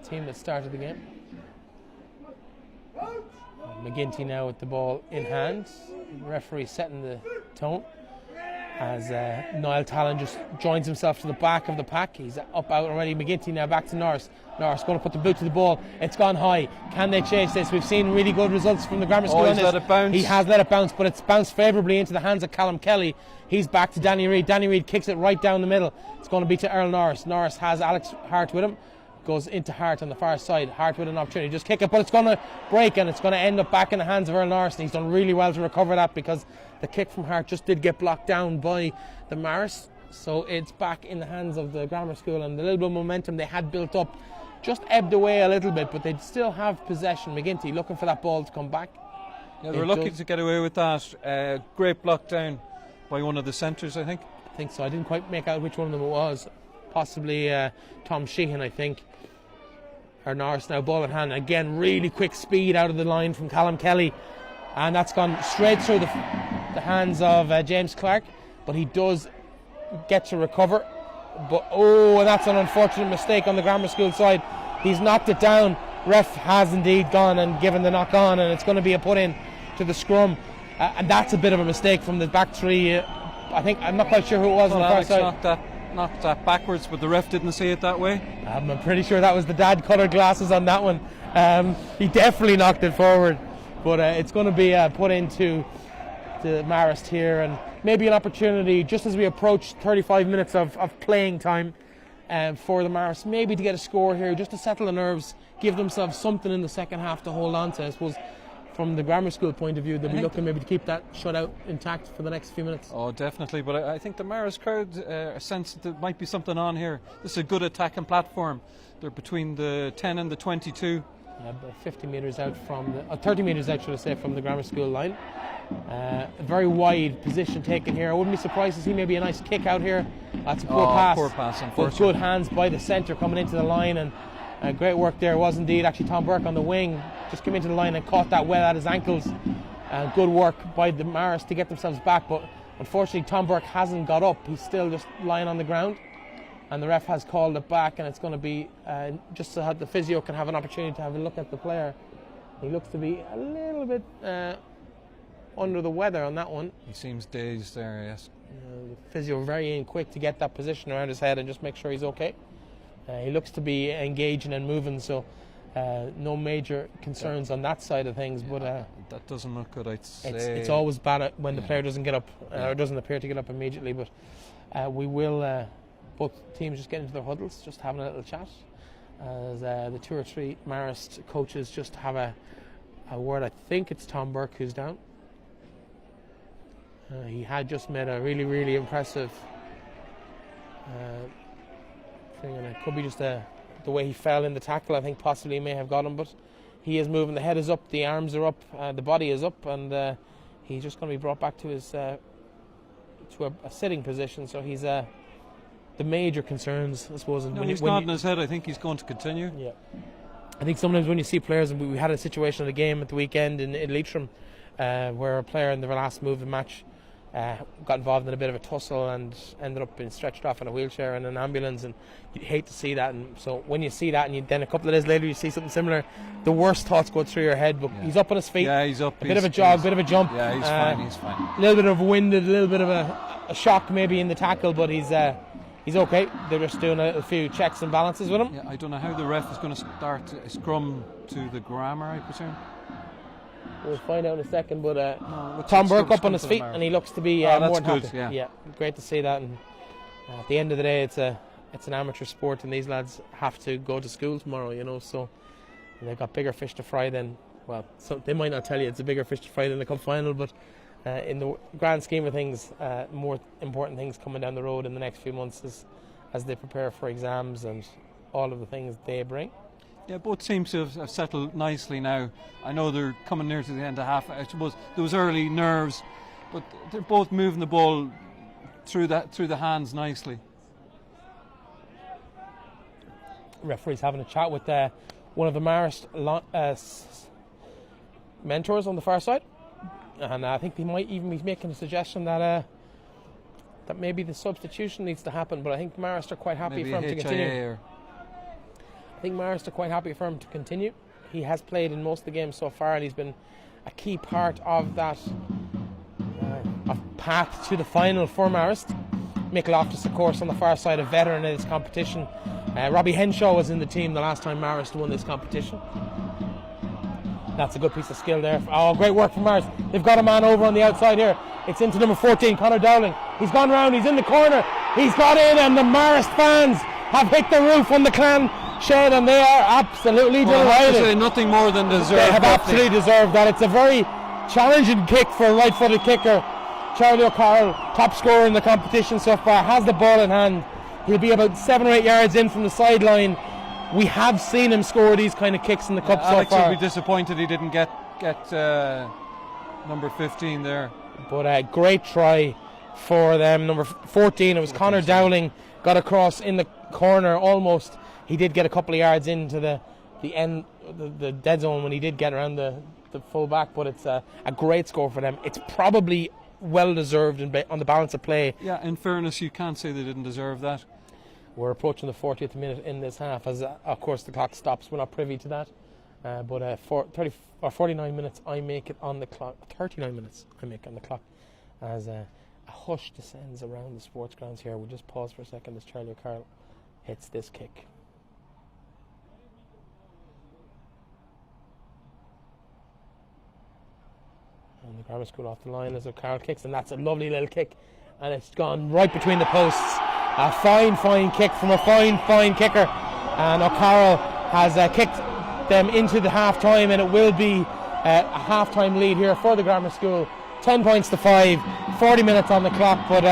team that started the game. McGinty now with the ball in hand. Referee setting the tone as Niall Talon just joins himself to the back of the pack. He's up out already. McGinty now back to Norris. Norris going to put the boot to the ball. It's gone high. Can they chase this? We've seen really good results from the Grammar School. He's let it bounce. He has let it bounce, but it's bounced favourably into the hands of Callum Kelly. He's back to Danny Reid. Danny Reid kicks it right down the middle. It's going to be to Earl Norris. Norris has Alex Hart with him. Goes into Hart on the far side. Hart with an opportunity. Just kick it, but it's going to break, and it's going to end up back in the hands of Earl Norris. And he's done really well to recover that, because the kick from Hart just did get blocked down by the Marist. So it's back in the hands of the Grammar School, and the little bit of momentum they had built up just ebbed away a little bit, but they still have possession. McGinty looking for that ball to come back. Yeah, they were lucky to get away with that. Great block down by one of the centres, I think. I think so. I didn't quite make out which one of them it was. Possibly Tom Sheehan, I think. Or Norris now, ball in hand. Again, really quick speed out of the line from Callum Kelly. And that's gone straight through the hands of James Clark. But he does get to recover. But, and that's an unfortunate mistake on the Grammar School side. He's knocked it down. Ref has indeed gone and given the knock on, and it's going to be a put in to the scrum. And that's a bit of a mistake from the back three. I think, I'm not quite sure who it was on the far side. Knocked that backwards, but the ref didn't see it that way. I'm pretty sure that was the dad coloured glasses on that one. He definitely knocked it forward, but it's going to be put into the Marist here, and maybe an opportunity just as we approach 35 minutes of playing time for the Marist, maybe to get a score here, just to settle the nerves, give themselves something in the second half to hold on to. I suppose from the Grammar School point of view, they'll be looking maybe to keep that shutout intact for the next few minutes. Oh, definitely, but I think the Marist crowd sense that there might be something on here. This is a good attacking platform. They're between the 10 and the 22. Yeah, 50 metres out from the 30 metres out, should I say, from the Grammar School line. A very wide position taken here. I wouldn't be surprised to see maybe a nice kick out here. That's a poor pass. Poor pass, but good hands by the centre coming into the line, and great work there was indeed. Actually, Tom Burke on the wing just came into the line and caught that well at his ankles. Good work by the Marist to get themselves back, but unfortunately Tom Burke hasn't got up. He's still just lying on the ground, and the ref has called it back, and it's going to be just so that the physio can have an opportunity to have a look at the player. He looks to be a little bit under the weather on that one. He seems dazed there, yes. The physio very in quick to get that position around his head and just make sure he's okay. He looks to be engaging and moving, so no major concerns on that side of things. But that doesn't look good, I'd say. It's always bad when the player doesn't get up or doesn't appear to get up immediately. But we will, both teams just get into their huddles, just having a little chat, as the 2 or 3 Marist coaches just have a word. I think it's Tom Burke who's down. He had just made a really, really impressive thing, and it could be just the way he fell in the tackle. I think possibly he may have got him, but he is moving. The head is up, the arms are up, the body is up, and he's just going to be brought back to his to a sitting position. So he's the major concerns, I suppose. No, he's nodding his head. I think he's going to continue. Yeah, I think sometimes when you see players, and we had a situation at the game at the weekend in Leitrim where a player in the last move of the match got involved in a bit of a tussle and ended up being stretched off in a wheelchair in an ambulance, and you hate to see that. And so when you see that, and then a couple of days later you see something similar, the worst thoughts go through your head. But he's up on his feet. Yeah, he's up. A bit of a jog, bit of a jump. Yeah, he's fine. He's fine. A little bit of winded, a little bit of a shock maybe in the tackle, but he's okay. They're just doing a few checks and balances with him. Yeah, I don't know how the ref is going to start a scrum to the grammar, I presume. We'll find out in a second, but Tom Burke up on his feet, and he looks to be more than happy. Yeah, great to see that. And at the end of the day, it's an amateur sport, and these lads have to go to school tomorrow, you know. So they've got bigger fish to fry than, well, so they might not tell you it's a bigger fish to fry than the cup final, but in the grand scheme of things, more important things coming down the road in the next few months as they prepare for exams and all of the things they bring. Yeah, both teams have settled nicely now. I know they're coming near to the end of half. I suppose there was early nerves, but they're both moving the ball through the hands nicely. Referee's having a chat with one of the Marist mentors on the far side, and I think he might even be making a suggestion that maybe the substitution needs to happen. But I think Marist are quite happy for him to continue. I think Marist are quite happy for him to continue. He has played in most of the games so far, and he's been a key part of that path to the final for Marist. Mick Loftus, of course, on the far side, a veteran in this competition. Robbie Henshaw was in the team the last time Marist won this competition. That's a good piece of skill there. Oh, great work from Marist. They've got a man over on the outside here. It's into number 14, Conor Dowling. He's gone round, he's in the corner. He's got in, and the Marist fans have hit the roof on the Clan shed, and they are absolutely delighted. Nothing more than deserved. They have absolutely deserved that. It's a very challenging kick for a right-footed kicker. Charlie O'Carroll, top scorer in the competition so far, has the ball in hand. He'll be about 7 or 8 yards in from the sideline. We have seen him score these kind of kicks in the cup so Alex far. will be disappointed he didn't get number 15 there. But a great try for them. Number 14, it was Conor Dowling, got across in the corner almost. He did get a couple of yards into the end, the dead zone when he did get around the full back, but it's a great score for them. It's probably well deserved on the balance of play. Yeah, in fairness, you can't say they didn't deserve that. We're approaching the 40th minute in this half, as of course the clock stops. We're not privy to that, but for 49 minutes I make it on the clock. 39 minutes I make on the clock, as a hush descends around the sports grounds here. We'll just pause for a second as Charlie O'Carroll hits this kick. And the grammar school off the line as O'Carroll kicks, and that's a lovely little kick, and it's gone right between the posts. A fine kick from a fine kicker, and O'Carroll has kicked them into the half time, and it will be a half time lead here for the grammar school. 10 points to 5, 40 minutes on the clock, but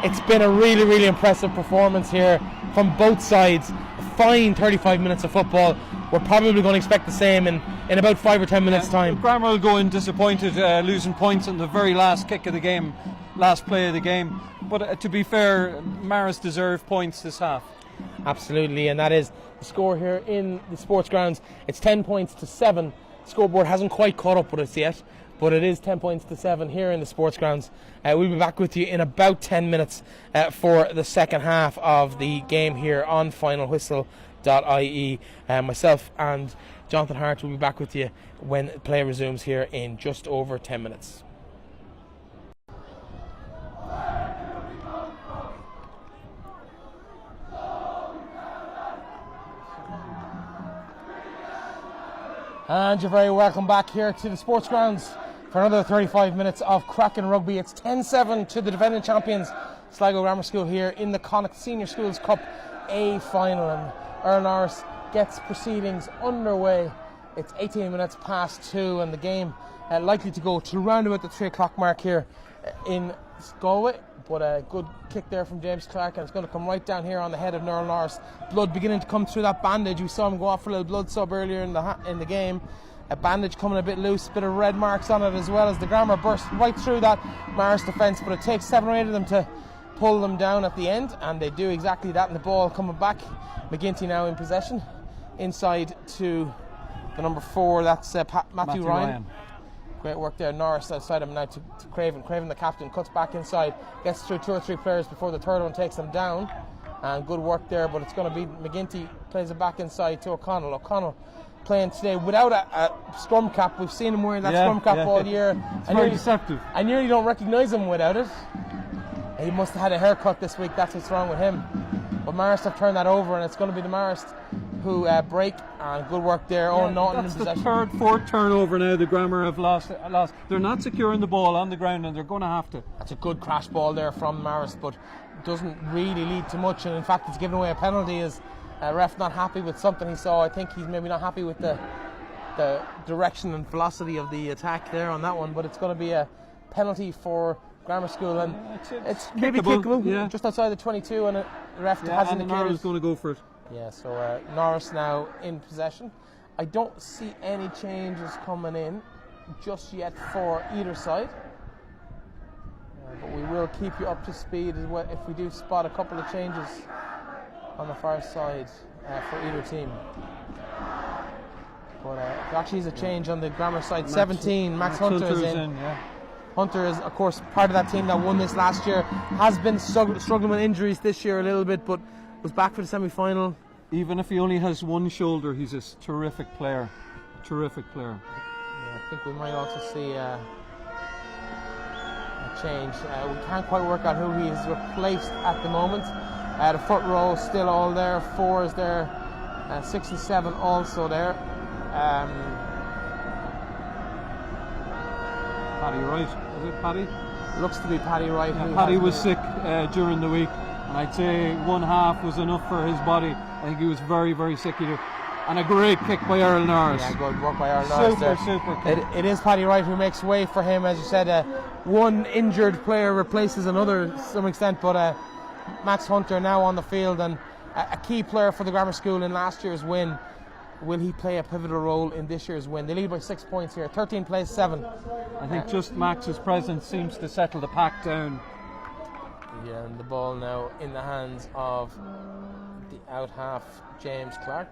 it's been a really impressive performance here from both sides. A fine 35 minutes of football. We're probably going to expect the same in about 5 or 10 minutes time. Grammar will go in disappointed, losing points on the very last kick of the game, last play of the game. But to be fair, Marist deserved points this half. Absolutely, and that is the score here in the sports grounds. It's 10 points to 7. Scoreboard hasn't quite caught up with us yet, but it is 10 points to 7 here in the sports grounds. We'll be back with you in about 10 minutes for the second half of the game here on Finalwhistle.ie. Myself and Jonathan Hart will be back with you when play resumes here in just over 10 minutes. And you're very welcome back here to the sports grounds for another 35 minutes of cracking rugby. It's 10-7 to the defending champions, Sligo Grammar School, here in the Connacht Senior Schools Cup A final. And Earl Norris gets proceedings underway. It's 18 minutes past 2, and the game likely to go to round about the 3 o'clock mark here in Galway. But a good kick there from James Clark, and it's going to come right down here on the head of Earl Norris. Blood beginning to come through that bandage. We saw him go off for a little blood sub earlier in the game. A bandage coming a bit loose, a bit of red marks on it, as well as the Grammar burst right through that Marist defence. But it takes 7 or 8 of them to pull them down at the end, and they do exactly that. And the ball coming back. McGinty now in possession, inside to the number 4. That's Matthew Ryan. Great work there. Norris outside him now to Craven. Craven, the captain, cuts back inside, gets through 2 or 3 players before the third one takes them down. And good work there, but it's going to be McGinty plays it back inside to O'Connell. O'Connell playing today without a scrum cap. We've seen him wearing that scrum cap all year. It's very deceptive. I nearly don't recognise him without it. He must have had a haircut this week, that's what's wrong with him. But Marist have turned that over, and it's going to be the Marist who break, and good work there. Owen Naughton in possession. That's the 3rd, 4th turnover now the Grammar have lost. They're not securing the ball on the ground, and they're going to have to. That's a good crash ball there from Marist, but doesn't really lead to much, and in fact it's given away a penalty. As ref not happy with something he saw. I think he's maybe not happy with the direction and velocity of the attack there on that one, but it's going to be a penalty for Grammar School, and it's maybe kickable, just outside the 22, and the ref hasn't indicated. Norris going to go for it. Yeah, so Norris now in possession. I don't see any changes coming in just yet for either side, but we will keep you up to speed as well if we do spot a couple of changes on the far side for either team. But there actually is a change on the Grammar side. 17, Max Hunter is in. Hunter is, of course, part of that team that won this last year. Has been struggling with injuries this year a little bit, but was back for the semi-final. Even if he only has one shoulder, he's a terrific player. Terrific player. Yeah, I think we might also see a change. We can't quite work out who he has replaced at the moment. The front row still all there. 4 is there. 6 and 7 also there. Paddy Wright, is it Paddy? Looks to be Paddy Wright. Yeah, Paddy was sick during the week, and I'd say 1/2 was enough for his body. I think he was very, very sick. And a great kick by Errol Norris. Yeah, good work by Errol Norris there. Super kick. It is Paddy Wright who makes way for him. As you said, one injured player replaces another to some extent, but Max Hunter now on the field, and a key player for the Grammar School in last year's win. Will he play a pivotal role in this year's win? They lead by 6 points here. 13 plays 7. I think just Max's presence seems to settle the pack down. Yeah, and the ball now in the hands of the out half, James Clark.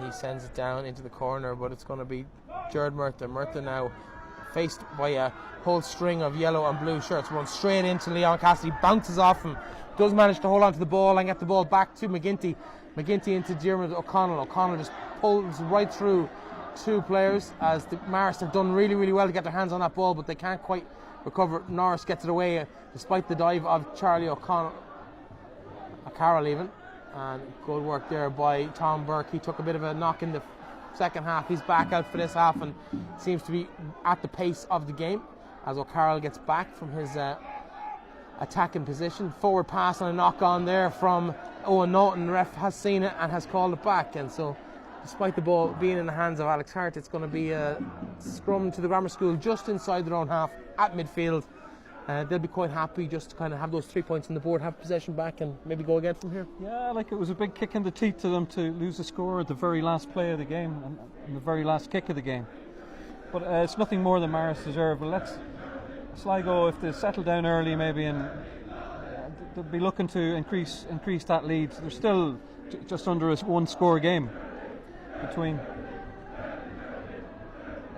He sends it down into the corner, but it's going to be Jared Murtha. Murtha now faced by a whole string of yellow and blue shirts. Runs straight into Leon Cassidy, bounces off him, does manage to hold on to the ball and get the ball back to McGinty. McGinty into Diarmuid O'Connell. O'Connell just pulls right through 2 players, as the Marist have done really, really well to get their hands on that ball, but they can't quite recover. Norris gets it away despite the dive of Charlie O'Connell, Carroll even, and good work there by Tom Burke. He took a bit of a knock in the second half. He's back out for this half and seems to be at the pace of the game as O'Carroll gets back from his attacking position. Forward pass and a knock on there from Owen Naughton. The ref has seen it and has called it back, and so despite the ball being in the hands of Alex Hart, it's going to be a scrum to the Grammar School just inside their own half at midfield. They'll be quite happy just to kind of have those 3 points on the board, have possession back, and maybe go again from here. Yeah, like it was a big kick in the teeth to them to lose the score at the very last play of the game and the very last kick of the game. But it's nothing more than Marist deserve. But let's Sligo, if they settle down early, maybe, and they'll be looking to increase that lead. They're still just under a 1-score game between.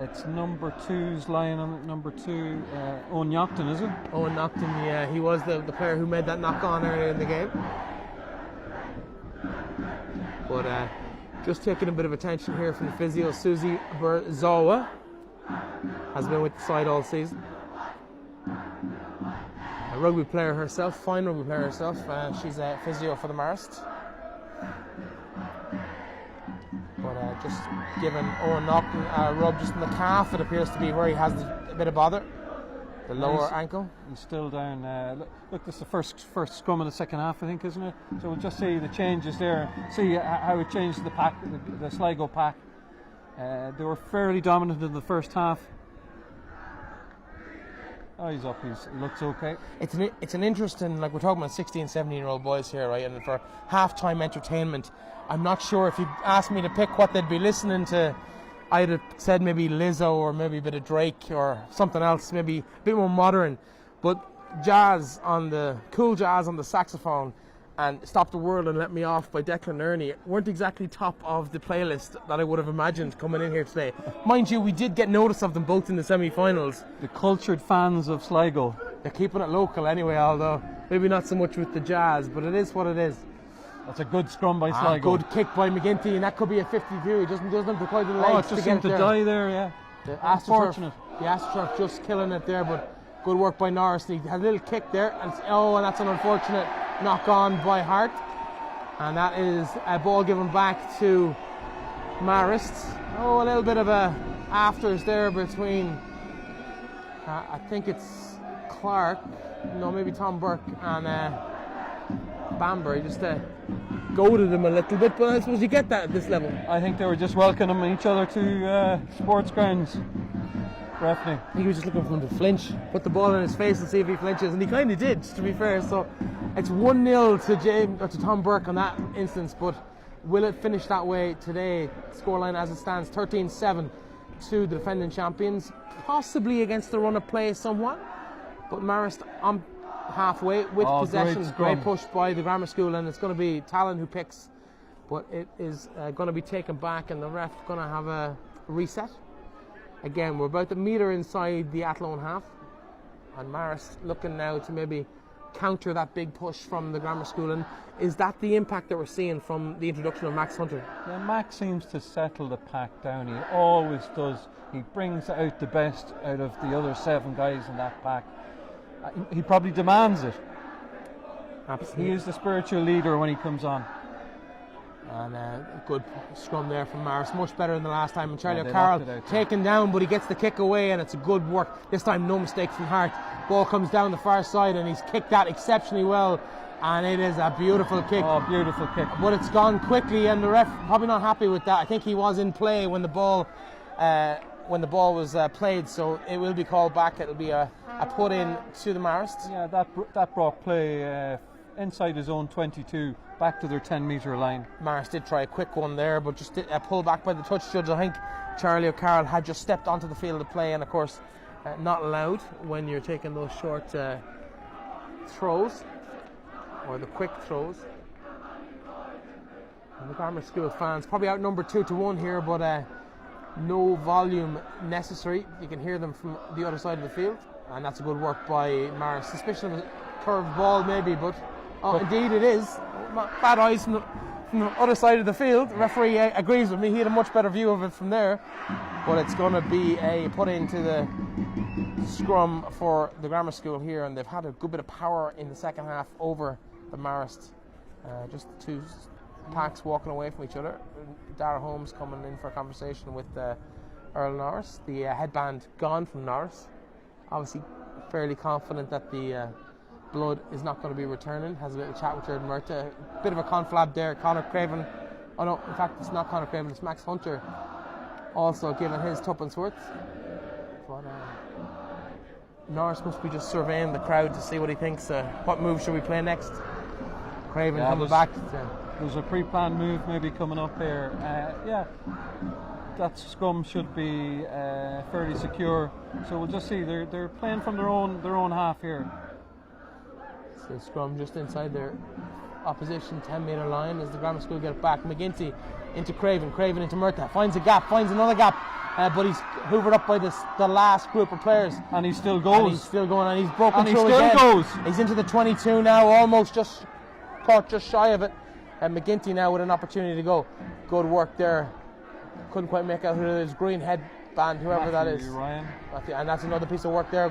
It's number 2's lying on number 2, Owen Naughton, is it? Owen Naughton, yeah, he was the player who made that knock on earlier in the game. But just taking a bit of attention here from the physio, Susie Berzawa has been with the side all season. A rugby player herself, fine rugby player herself. She's a physio for the Marist. But just giving Owen Naughton a rub just in the calf, it appears to be where he has a bit of bother. The lower ankle. He's still down. Look, this is the first scrum in the second half, I think, isn't it? So we'll just see the changes there. See how it changed the pack, the Sligo pack. They were fairly dominant in the first half. Oh, he's up. He looks okay. It's an interesting, like we're talking about 16, 17-year-old boys here, right? And for halftime entertainment, I'm not sure if you asked me to pick what they'd be listening to. I'd have said maybe Lizzo or maybe a bit of Drake or something else, maybe a bit more modern. But cool jazz on the saxophone and Stop the World and Let Me Off by Declan Ernie weren't exactly top of the playlist that I would have imagined coming in here today. Mind you, we did get notice of them both in the semi-finals. The cultured fans of Sligo. They're keeping it local anyway, although maybe not so much with the jazz, but it is what it is. That's a good scrum by Sligo. Good kick by McGinty, and that could be a 52. He doesn't have quite the legs Oh, it just seemed to die there, yeah. Unfortunate. The AstroTurf just killing it there, but good work by Norris. He had a little kick there, and that's an unfortunate knock on by Hart. And that is a ball given back to Marist. Oh, a little bit of a afters there between, I think it's Clark, no, maybe Tom Burke and Bambury, just goaded him a little bit, but I suppose you get that at this level. I think they were just welcoming each other to sports grounds. Definitely. I think he was just looking for him to flinch, put the ball in his face and see if he flinches, and he kind of did, to be fair. So it's 1-0 to Tom Burke on that instance, but will it finish that way today? Scoreline as it stands, 13-7 to the defending champions, possibly against the run of play somewhat, but Marist on halfway with possession. Great push by the grammar school, and it's going to be Talon who picks, but it is going to be taken back, and the ref going to have a reset. Again, we're about the metre inside the Athlone half, and Marist looking now to maybe counter that big push from the grammar school. And is that the impact that we're seeing from the introduction of Max Hunter? Yeah, Max seems to settle the pack down. He always does. He brings out the best out of the other 7 guys in that pack. He probably demands it. Absolutely. He is the spiritual leader when he comes on. And a good scrum there from Marist, much better than the last time. And Charlie O'Carroll taken down, but he gets the kick away, and it's a good work. This time, no mistake from Hart. Ball comes down the far side, and he's kicked that exceptionally well. And it is a beautiful kick. Oh, beautiful kick. But it's gone quickly, and the ref probably not happy with that. I think he was in play when the ball was played, so it will be called back. It'll be a put in to the Marist. Yeah, that brought play inside his own 22, back to their 10-metre line. Marist did try a quick one there, but just a pull back by the touch judge. I think Charlie O'Carroll had just stepped onto the field of play, and of course not allowed when you're taking those short throws, or the quick throws. And the grammar school fans probably outnumbered 2-1 here, but no volume necessary. You can hear them from the other side of the field, and that's a good work by Marist. Suspicion of a curved ball maybe, but indeed it is. Bad eyes from the other side of the field. The referee agrees with me. He had a much better view of it from there, but it's going to be a put into the scrum for the grammar school here, and they've had a good bit of power in the second half over the Marist. Just 2 packs walking away from each other. Dara Holmes coming in for a conversation with Earl Norris. The headband gone from Norris. Obviously fairly confident that the blood is not going to be returning. Has a little chat with Jared Murta. Bit of a conflab there. Conor Craven. Oh no, in fact it's not Conor Craven, it's Max Hunter also giving his tuppence worth. But Norris must be just surveying the crowd to see what he thinks. What move should we play next? Craven coming back. There's a pre-planned move maybe coming up here. That scrum should be fairly secure. So we'll just see. They're playing from their own half here. So scrum just inside their opposition 10-metre line as the grammar school get it back. McGinty into Craven into Murta, finds a gap, finds another gap, but he's hoovered up by the last group of players. And he still goes. And he's still going, and he's broken and through he still again. Goes. He's into the 22 now, almost just caught just shy of it. And McGinty now with an opportunity to go. Good work there. Couldn't quite make out who it is. Green headband, whoever that is. Ryan. And that's another piece of work there.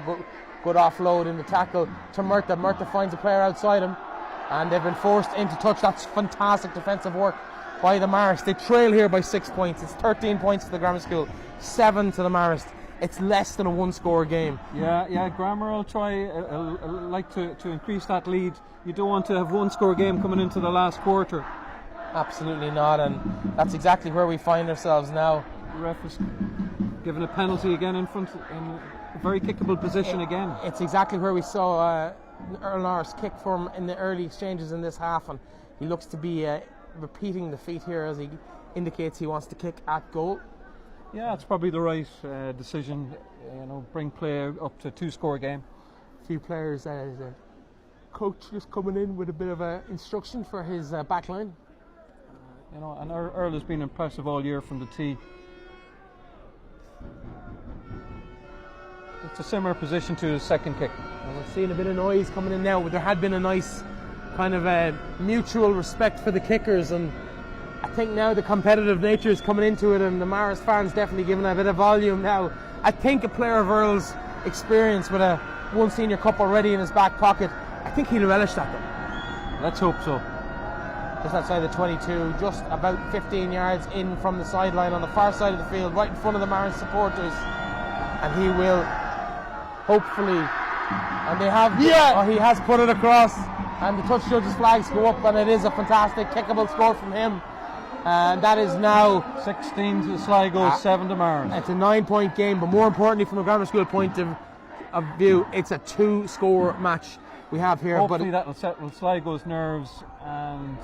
Good offload in the tackle to Murta. Murta finds a player outside him, and they've been forced into touch. That's fantastic defensive work by the Marist. They trail here by 6 points. It's 13 points to the grammar school, 7 to the Marist. It's less than a 1-score game. Yeah. Grammar will try like to increase that lead. You don't want to have 1-score game coming into the last quarter. Absolutely not, and that's exactly where we find ourselves now. The ref is given a penalty again in front, in a very kickable position again. It's exactly where we saw Earl Norris kick for him in the early exchanges in this half, and he looks to be repeating the feat here as he indicates he wants to kick at goal. Yeah, it's probably the right decision. Bring play up to 2-score game. A few players coach just coming in with a bit of instruction for his back line. You know, and Earl has been impressive all year from the tee. It's a similar position to his second kick. And we're seeing a bit of noise coming in now, but there had been a nice kind of mutual respect for the kickers, and I think now the competitive nature is coming into it, and the Marist fans definitely giving a bit of volume now. I think a player of Earl's experience with one senior cup already in his back pocket, I think he'll relish that though. Let's hope so. Just outside the 22, just about 15 yards in from the sideline on the far side of the field, right in front of the Marist supporters, and he will hopefully, and they have, he has put it across, and the touch judges' flags go up, and it is a fantastic kickable score from him. And that is now 16 to Sligo, 7 to Marist. It's a 9-point game, but more importantly, from a grammar school point of view, it's a 2-score match we have here. Hopefully that will settle Sligo's nerves, and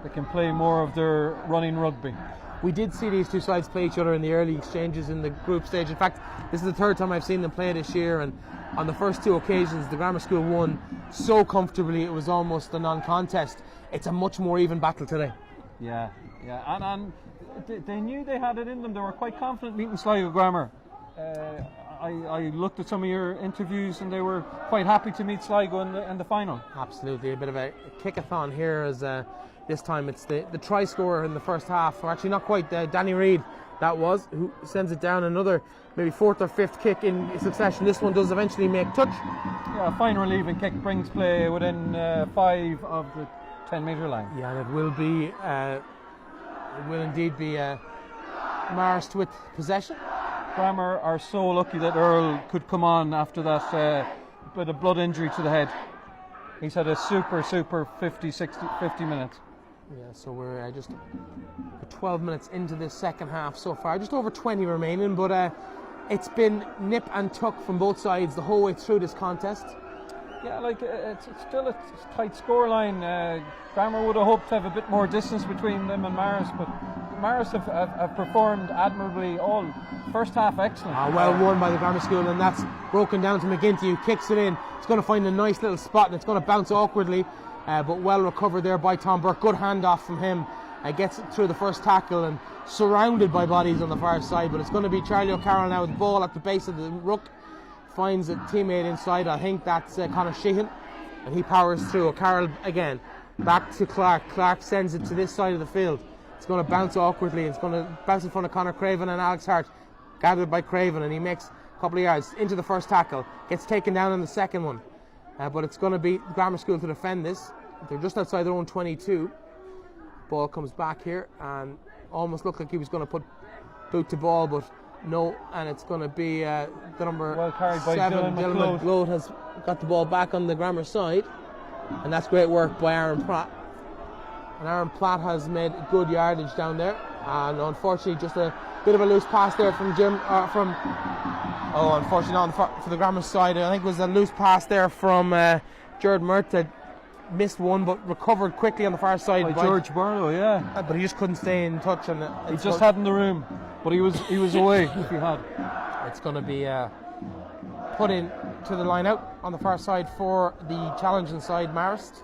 they can play more of their running rugby. We did see these two sides play each other in the early exchanges in the group stage. In fact, this is the third time I've seen them play this year, and on the first two occasions the grammar school won so comfortably it was almost a non-contest. It's a much more even battle today. Yeah, and they knew they had it in them. They were quite confident meeting Sligo Grammar. I looked at some of your interviews, and they were quite happy to meet Sligo in the final. Absolutely, a bit of a kick-a-thon here, as this time it's the try scorer in the first half, or actually not quite, Danny Reid that was, who sends it down another maybe fourth or fifth kick in succession. This one does eventually make touch. Yeah, a fine relieving kick brings play within 5 of the 10-metre line. Yeah, and it will indeed be Marist with possession. Grammar are so lucky that Earl could come on after that bit of blood injury to the head. He's had a super 50 minutes. Yeah, so we're just 12 minutes into this second half so far, just over 20 remaining, but it's been nip and tuck from both sides the whole way through this contest. Yeah, like it's still a tight scoreline. Grammar would have hoped to have a bit more distance between them and Marist, but Marist have performed admirably all first half. Excellent. Well won by the grammar school, and that's broken down to McGinty, who kicks it in. It's going to find a nice little spot, and it's going to bounce awkwardly, but well recovered there by Tom Burke. Good handoff from him. Gets it through the first tackle and surrounded by bodies on the far side, but it's going to be Charlie O'Carroll now with the ball at the base of the ruck. Finds a teammate inside. I think that's Conor Sheehan, and he powers through. O'Carroll again back to Clark. Clark sends it to this side of the field. It's going to bounce awkwardly. It's going to bounce in front of Conor Craven and Alex Hart, gathered by Craven, and he makes a couple of yards into the first tackle. Gets taken down in the second one, but it's going to be grammar school to defend this. They're just outside their own 22. Ball comes back here, and almost looked like he was going to put boot to ball, but no, and it's going to be the number well carried by 7. Dylan McGloat has got the ball back on the grammar side, and that's great work by Aaron Pratt. And Aaron Platt has made good yardage down there, and unfortunately just a bit of a loose pass there from Jim. Unfortunately not for the grammar side. I think it was a loose pass there from Jared Mert that missed one, but recovered quickly on the far side by George Barlow. Yeah, but he just couldn't stay in touch, and he just had in the room, but he was away if he had. It's going to be put in to the line out on the far side for the challenging side, Marist.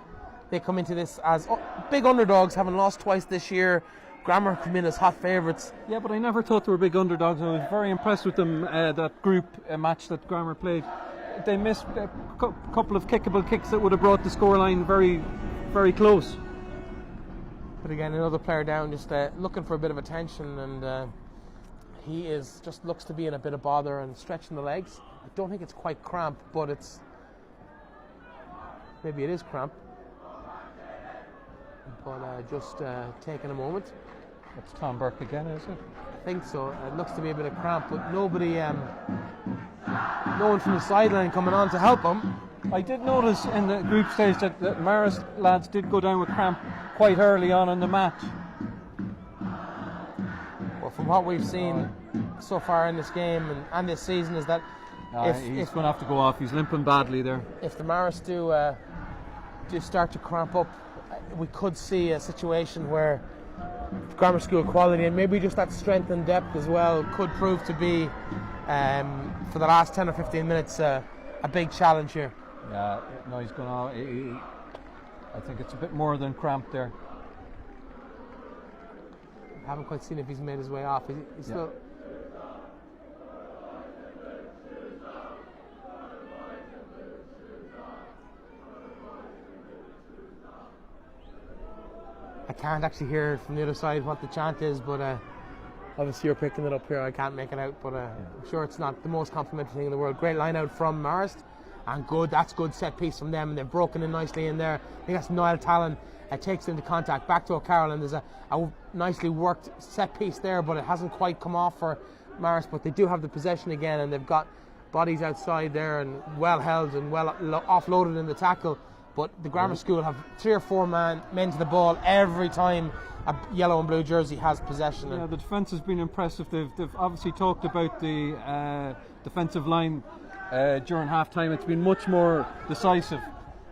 They come into this as big underdogs, having lost twice this year. Grammar come in as hot favourites. Yeah, but I never thought they were big underdogs. I was very impressed with them, that group match that Grammar played. They missed a couple of kickable kicks that would have brought the scoreline very, very close. But again, another player down, just looking for a bit of attention, and he looks to be in a bit of bother and stretching the legs. I don't think it's quite cramp, but maybe it is cramp. But just taking a moment. That's Tom Burke again, is it? I think so. It looks to be a bit of cramp, but nobody, no one from the sideline coming on to help him. I did notice in the group stage that the Marist lads did go down with cramp quite early on in the match. Well, from what we've seen so far in this game and this season is that he's going to have to go off. He's limping badly there. If the Marist do start to cramp up, we could see a situation where grammar school quality and maybe just that strength and depth as well could prove to be, for the last 10 or 15 minutes, a big challenge here. Yeah, no, he's going to. I think it's a bit more than cramp there. I haven't quite seen if he's made his way off. He's still. I can't actually hear from the other side what the chant is, but obviously you're picking it up here. I can't make it out, but I'm sure it's not the most complimentary thing in the world. Great line out from Marist, and that's good set piece from them, and they've broken in nicely in there. I think that's Niall Talon takes into contact back to O'Carroll, and there's a nicely worked set piece there, but it hasn't quite come off for Marist, but they do have the possession again, and they've got bodies outside there and well held and well offloaded in the tackle. But the grammar school have 3 or 4 men to the ball every time a yellow and blue jersey has possession. Yeah, the defence has been impressive. They've obviously talked about the defensive line during half time. It's been much more decisive.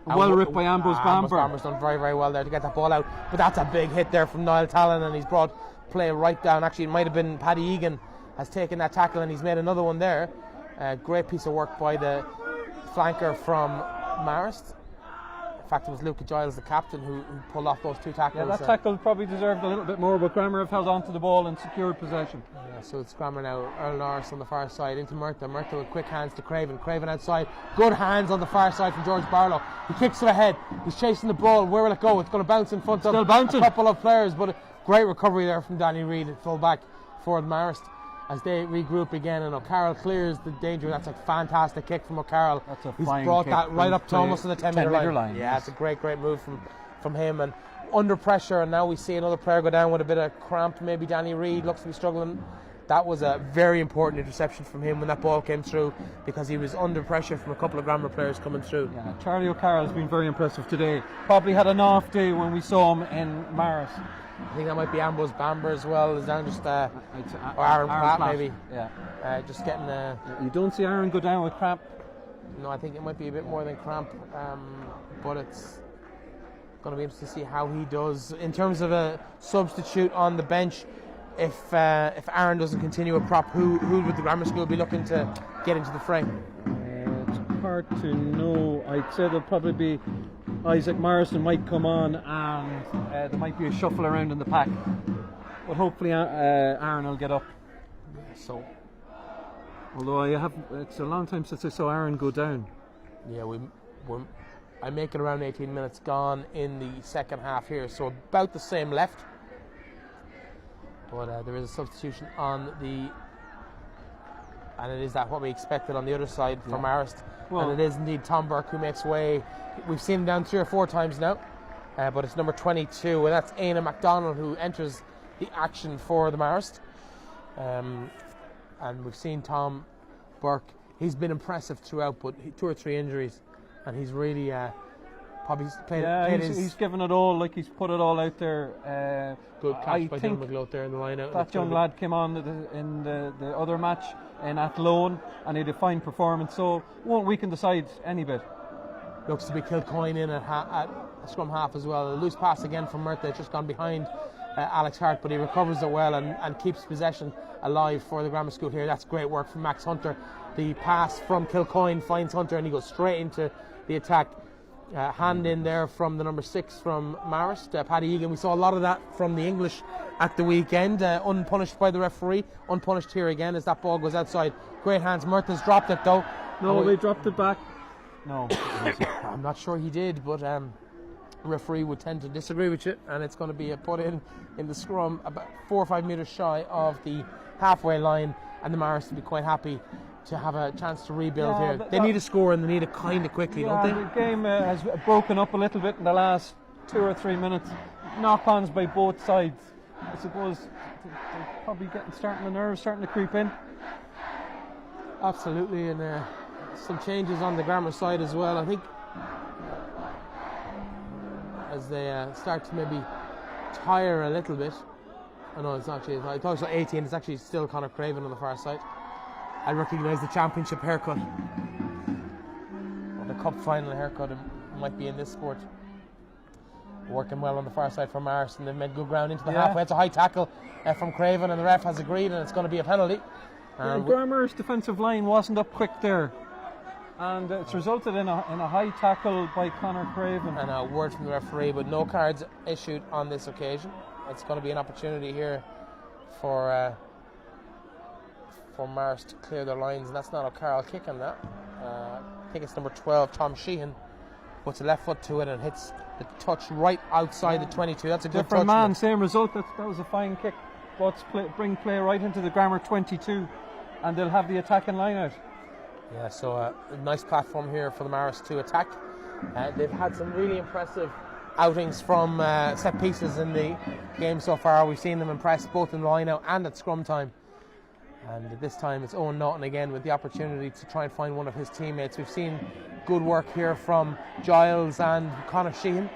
Well ripped by Ambrose Bamber. Bamber's done very, very well there to get that ball out. But that's a big hit there from Niall Talon, and he's brought play right down. Actually, it might have been Paddy Egan has taken that tackle, and he's made another one there. Great piece of work by the flanker from Marist. In fact, it was Luca Giles, the captain, who pulled off those 2 tackles. Yeah, that tackle probably deserved a little bit more, but Grammer have held on to the ball and secured possession. Yeah, so it's Grammer now. Earl Norris on the far side into Murtha. Murtha with quick hands to Craven. Craven outside. Good hands on the far side from George Barlow. He kicks it ahead. He's chasing the ball. Where will it go? It's going to bounce in front of a couple of players, but a great recovery there from Danny Reid at full back for the Marist as they regroup again, and O'Carroll clears the danger. That's a fantastic kick from O'Carroll. He's brought that right up to almost to the 10-metre line. Yeah, it's a great move from him, and under pressure, and now we see another player go down with a bit of cramp. Maybe Danny Reid looks to be struggling. That was a very important interception from him when that ball came through, because he was under pressure from a couple of Grammer players coming through. Yeah, Charlie O'Carroll has been very impressive today. Probably had an off day when we saw him in Marist. I think that might be Ambrose Bamber as well. Is down just or Aaron Platt maybe. Yeah. Just getting. You don't see Aaron go down with cramp. No, I think it might be a bit more than cramp, but it's going to be interesting to see how he does in terms of a substitute on the bench. If Aaron doesn't continue a prop, who would the grammar school be looking to get into the fray? It's hard to know. I'd say there'll probably be Isaac Morrison might come on, and there might be a shuffle around in the pack. But hopefully Aaron will get up. So, although it's a long time since I saw Aaron go down. Yeah, I make it around 18 minutes gone in the second half here, so about the same left. But there is a substitution on and it is what we expected on the other side from Marist. And it is indeed Tom Burke who makes way. We've seen him down 3 or 4 times now, but it's number 22, and that's Aina MacDonald who enters the action for the Marist. And we've seen Tom Burke. He's been impressive throughout, but 2 or 3 injuries, and he's really probably played. Yeah, he's given it all. Like, he's put it all out there. Good catch by Dylan McGloat there in the line out. That young lad came on in the other match in Athlone, and he had a fine performance. So won't weaken the side any bit. Looks to be Kilcoyne in at scrum half as well. A loose pass again from Murtha, just gone behind Alex Hart, but he recovers it well and keeps possession alive for the grammar school here. That's great work from Max Hunter. The pass from Kilcoyne finds Hunter, and he goes straight into the attack. Hand in there from the number 6 from Marist, Paddy Egan. We saw a lot of that from the English at the weekend, unpunished by the referee, unpunished here again as that ball goes outside. Great hands. Murtha's dropped it though. No, they dropped it back. No. I'm not sure he did, but referee would tend to disagree with you, and it's going to be a put in the scrum about 4 or 5 metres shy of the halfway line, and the Marist will be quite happy to have a chance to rebuild here. They need a score, and they need it kind of quickly, don't they? The game has broken up a little bit in the last 2 or 3 minutes. Knock-ons by both sides. I suppose they're probably starting the nerves starting to creep in. Absolutely, and some changes on the grammar side as well. I think as they start to maybe tire a little bit. I know it's actually, I thought it was 18, it's actually still Conor Craven on the far side. I recognise the championship haircut. Or the cup final haircut might be in this sport. Working well on the far side from Marist, and they've made good ground into the halfway. It's a high tackle from Craven, and the ref has agreed, and it's going to be a penalty. Grammer's defensive line wasn't up quick there. And it's resulted in a high tackle by Conor Craven. And a word from the referee, but no cards issued on this occasion. It's going to be an opportunity here for Marist to clear their lines, and that's not a Carl kick on that. I think it's number 12, Tom Sheehan, puts a left foot to it and hits the touch right outside the 22. That's a good different touch. Man, same result. That was a fine kick. But bring play right into the Grammar 22, and they'll have the attacking line out. Yeah, so a nice platform here for the Marist to attack. They've had some really impressive outings from set pieces in the game so far. We've seen them impress both in line out and at scrum time. And this time it's Owen Naughton again with the opportunity to try and find one of his teammates. We've seen good work here from Giles and Conor Sheehan.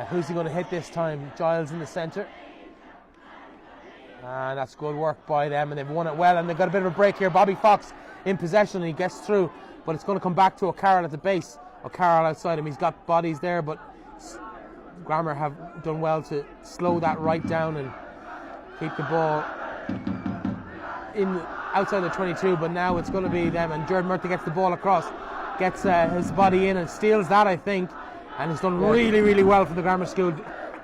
Who's he going to hit this time? Giles in the centre. And that's good work by them, and they've won it well, and they've got a bit of a break here. Bobby Fox in possession, and he gets through, but it's going to come back to O'Carroll at the base. O'Carroll outside him, he's got bodies there, but Grammar have done well to slow that right down and keep the ball in outside the 22, but now it's going to be them, and Jared Murphy gets the ball across, gets his body in and steals that, I think, and has done really well for the Grammar School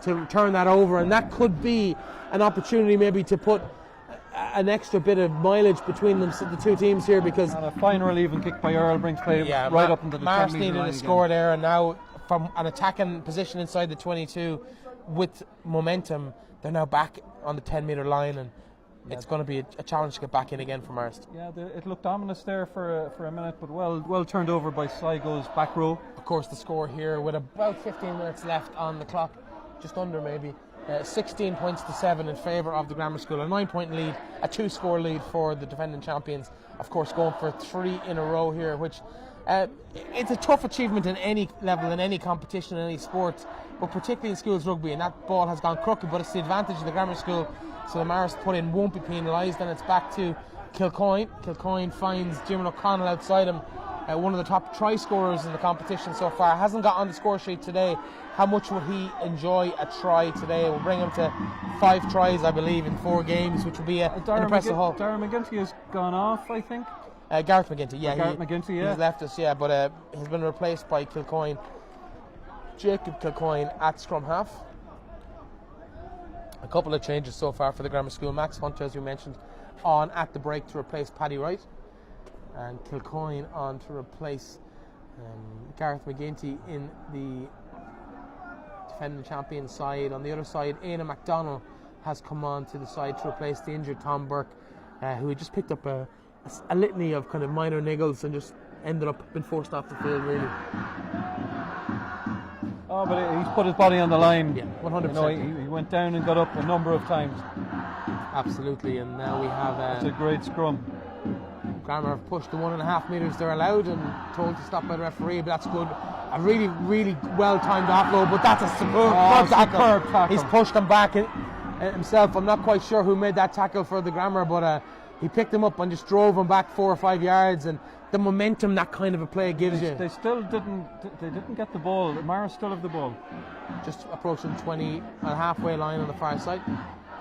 to turn that over, and that could be an opportunity maybe to put an extra bit of mileage between them, the two teams here, because and a fine relieving kick by Earl brings play right up into the 10 Marist metre needed line a score there, and now from an attacking position inside the 22 with momentum, they're now back on the 10 metre line, and it's going to be a challenge to get back in again for Marist. Yeah, it looked ominous there for a minute, but well turned over by Sligo's back row. Of course, the score here with about 15 minutes left on the clock, just under maybe. 16 points to 7 in favour of the Grammar School, a 9-point lead, a 2-score lead for the defending champions. Of course, going for 3 in a row here, which it's a tough achievement in any level, in any competition, in any sport, but particularly in schools rugby. And that ball has gone crooked, but it's the advantage of the Grammar School. So the Marist put in won't be penalised, and it's back to Kilcoyne. Kilcoyne finds Jim O'Connell outside him. One of the top try scorers in the competition so far. Hasn't got on the score sheet today. How much would he enjoy a try today? We'll bring him to 5 tries, I believe, in 4 games, which will be an impressive haul. Darren McGinty has gone off, I think. Gareth McGinty, yeah. Gareth McGinty, yeah. He's left us, yeah, but he's been replaced by Kilcoyne. Jacob Kilcoyne at scrum half. A couple of changes so far for the Grammar School. Max Hunter, as we mentioned, on at the break to replace Paddy Wright, and Kilcoyne on to replace Gareth McGinty in the defending champion side. On the other side, Aina MacDonald has come on to the side to replace the injured Tom Burke, who had just picked up a litany of kind of minor niggles and just ended up being forced off the field, really. Oh, but he's put his body on the line. Yeah, 100%. You know, he went down and got up a number of times. Absolutely, and now we have... it's a great scrum. Grammar have pushed the 1.5 metres they're allowed and told to stop by the referee, but that's good. A really well timed offload, but that's a superb tackle. He's pushed him back himself. I'm not quite sure who made that tackle for the Grammar, but he picked him up and just drove him back 4 or 5 yards, and the momentum that kind of a play gives you. They still didn't get the ball. Marist still have the ball. Just approaching 20 on the halfway line on the far side.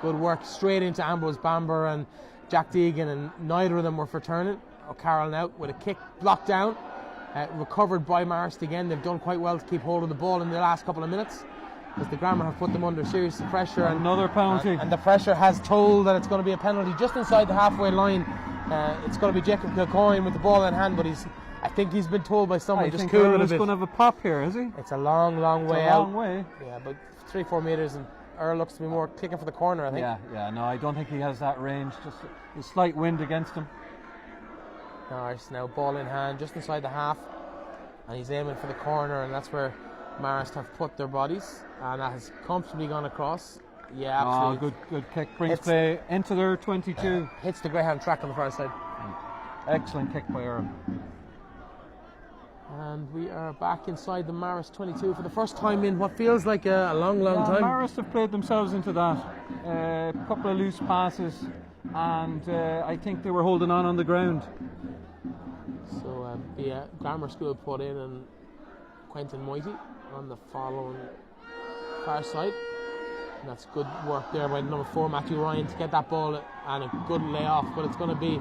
Good work straight into Ambrose Bamber and Jack Deegan, and neither of them were for turning. O'Carroll now with a kick blocked down, recovered by Marist again. They've done quite well to keep hold of the ball in the last couple of minutes, because the Grammar have put them under serious pressure. Another penalty. And the pressure has told that it's going to be a penalty just inside the halfway line. It's going to be Jacob Kilcoyne with the ball in hand, but I think he's been told by someone just cool it a bit. He's going to have a pop here, is he? It's a long way out. Long way. Yeah, but 3-4 metres, and Earl looks to be more kicking for the corner, I think. Yeah, no, I don't think he has that range. Just a slight wind against him. Nice, now ball in hand just inside the half, and he's aiming for the corner, and that's where Marist have put their bodies, and that has comfortably gone across. Yeah, absolutely. Good kick. Brings play into their 22. Hits the greyhound track on the far side. Excellent kick by Earl. And we are back inside the Marist 22 for the first time in what feels like a long time. Marist have played themselves into that. A couple of loose passes, and I think they were holding on the ground. So the Grammar School put in and Quentin Moiety on the following far side. And that's good work there by number 4, Matthew Ryan, to get that ball and a good layoff. But it's going to be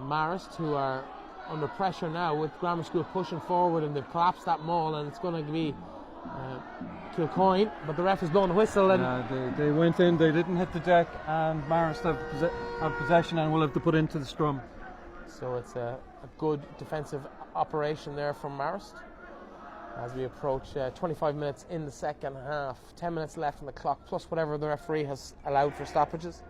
Marist who are under pressure now with Grammar School pushing forward, and they've collapsed that maul, and it's going to be Kilcoyne, but the ref has blown the whistle. And they went in, they didn't hit the deck, and Marist have possession and will have to put into the scrum. So it's a good defensive operation there from Marist as we approach 25 minutes in the second half. 10 minutes left on the clock, plus whatever the referee has allowed for stoppages.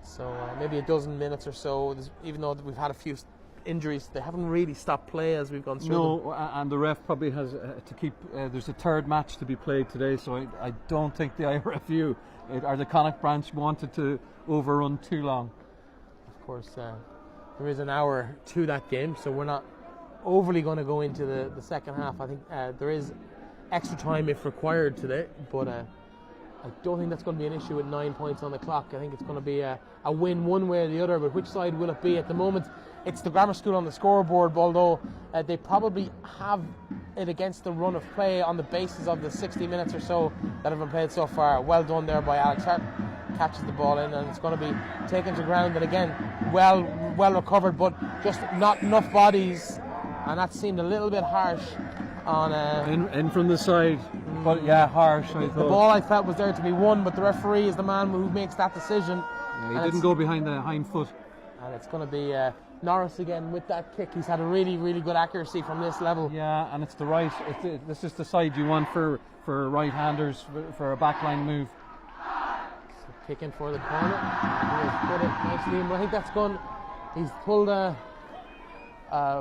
So maybe a dozen minutes or so. Even though we've had a few injuries, they haven't really stopped play as we've gone through. No, and the ref probably has to keep. There's a third match to be played today, so I don't think the IRFU or the Connacht branch wanted to overrun too long. Of course, there is an hour to that game, so we're not overly going to go into the second half. I think there is extra time if required today, but I don't think that's going to be an issue with 9 points on the clock. I think it's going to be a win one way or the other, but which side will it be? At the moment, it's the Grammar School on the scoreboard, although they probably have it against the run of play on the basis of the 60 minutes or so that have been played so far. Well done there by Alex Hart. Catches the ball in, and it's going to be taken to ground, and again well recovered, but just not enough bodies, and that seemed a little bit harsh on in from the side. But yeah, harsh. The ball I felt was there to be won, but the referee is the man who makes that decision. Yeah, he didn't go behind the hind foot, and it's going to be Norris again with that kick. He's had a really good accuracy from this level. Yeah, and it's the right. This is the side you want for right-handers for a backline move. Kicking for the corner. He has put it nicely in, but I think that's gone. He's pulled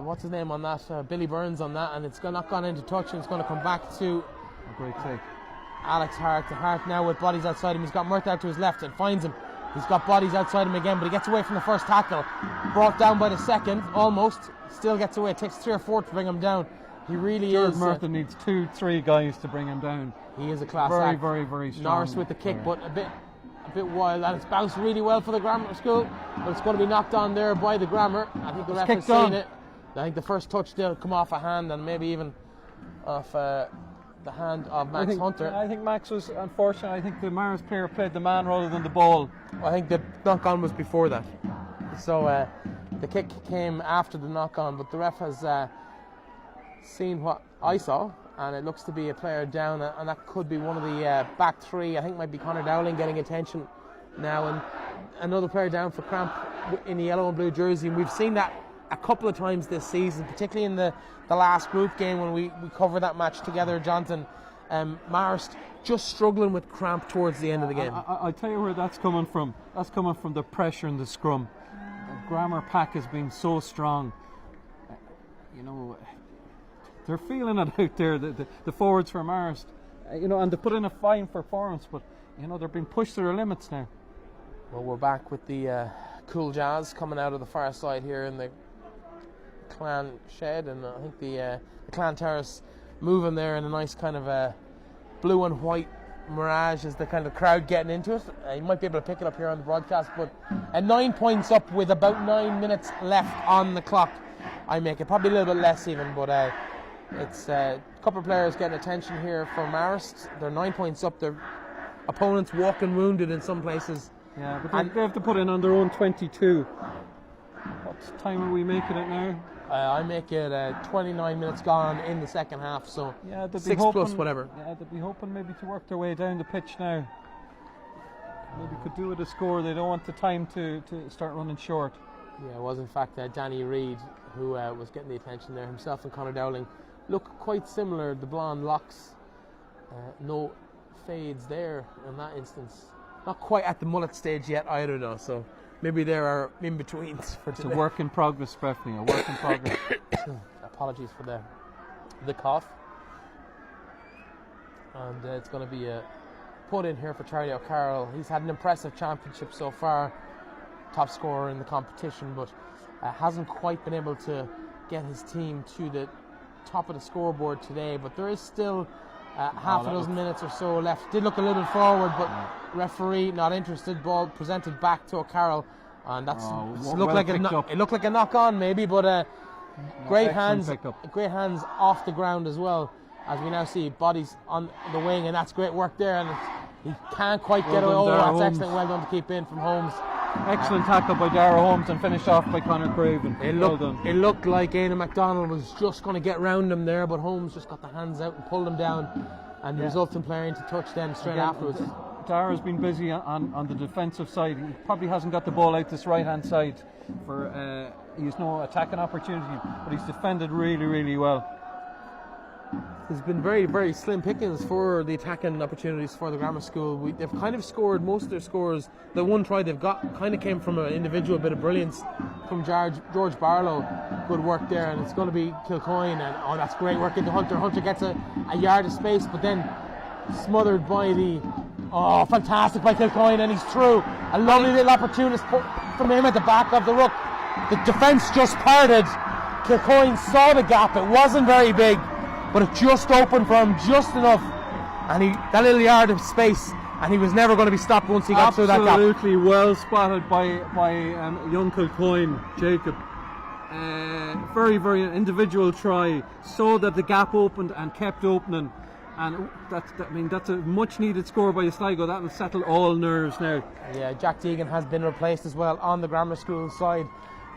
what's his name on that? Billy Burns on that, and it's not gone into touch, and it's going to come back to a great take. Alex Hart. Hart now with bodies outside him. He's got Murtagh to his left and finds him. He's got bodies outside him again, but he gets away from the first tackle. Brought down by the second, almost. Still gets away. It takes 3 or 4 to bring him down. He really is. Murtagh needs 2-3 guys to bring him down. He is a class act. Very strong. Norris with the kick, but a bit wild, and it's bounced really well for the Grammar School, but it's going to be knocked on there by the Grammar. I think the ref has seen it. I think the first touch did come off a hand, and maybe even off the hand of Max Hunter. I think Max was unfortunate. I think the Marist player played the man rather than the ball. I think the knock-on was before that. So the kick came after the knock-on, but the ref has seen what I saw, and it looks to be a player down, and that could be one of the back three. I think it might be Conor Dowling getting attention now, and another player down for cramp in the yellow and blue jersey. And we've seen that a couple of times this season, particularly in the last group game when we covered that match together, Jonathan. Marist just struggling with cramp towards the end of the game. I'll tell you where that's coming from. That's coming from the pressure in the scrum. The Grammar pack has been so strong. They're feeling it out there, the forwards for Marist. And they put in a fine performance, but they're being pushed to their limits now. Well, we're back with the cool jazz coming out of the far side here in the Clan shed, and I think the Clan terrace moving there in a nice kind of blue and white mirage as the kind of crowd getting into it. You might be able to pick it up here on the broadcast, but 9 points up with about 9 minutes left on the clock. I make it probably a little bit less even, but it's a couple of players getting attention here for Marist. They're 9 points up. Their opponents walking wounded in some places. Yeah, but they have to put in on their own 22. What time are we making it now? I make it 29 minutes gone in the second half, so yeah, 6 plus whatever. Yeah, they'd be hoping maybe to work their way down the pitch now. Maybe could do with a score. They don't want the time to start running short. Yeah, it was in fact Danny Reid who was getting the attention there. Himself and Conor Dowling look quite similar. The blonde locks, no fades there in that instance. Not quite at the mullet stage yet either though, so maybe there are in-betweens for today. It's a work in progress, Stephanie, a work in progress. Apologies for the cough. And it's going to be a put in here for Charlie O'Carroll. He's had an impressive championship so far, top scorer in the competition, but hasn't quite been able to get his team to the top of the scoreboard today. But there is still half a dozen minutes or so left. Did look a little bit forward, but referee not interested. Ball presented back to O'Carroll, and that's it looked like a knock on maybe, but great hands off the ground as well, as we now see bodies on the wing, and that's great work there, and he can't quite get away. Oh, that's excellent. Well done to keep in from Holmes. Excellent tackle by Dara Holmes and finished off by Conor Craven. Well done. It looked like Aidan MacDonald was just going to get round him there, but Holmes just got the hands out and pulled him down, and the resulting player into touch then straight afterwards. Dara's been busy on the defensive side. He probably hasn't got the ball out this right hand side for he's no attacking opportunity, but he's defended really, really well. There's been very, very slim pickings for the attacking opportunities for the grammar school. They've kind of scored most of their scores. The one try they've got kind of came from an individual bit of brilliance from George Barlow. Good work there, and it's going to be Kilcoyne, and that's great work into Hunter. Hunter gets a yard of space, but then smothered by fantastic by Kilcoyne, and he's through. A lovely little opportunist from him at the back of the ruck. The defence just parted. Kilcoyne saw the gap. It wasn't very big, but it just opened for him just enough, and that little yard of space, and he was never going to be stopped once he got through that gap. Absolutely well spotted by young Kilcoyne, Jacob. Very, very individual try, so that the gap opened and kept opening, and that's a much needed score by Sligo. That will settle all nerves now. Yeah, Jack Deegan has been replaced as well on the grammar school side.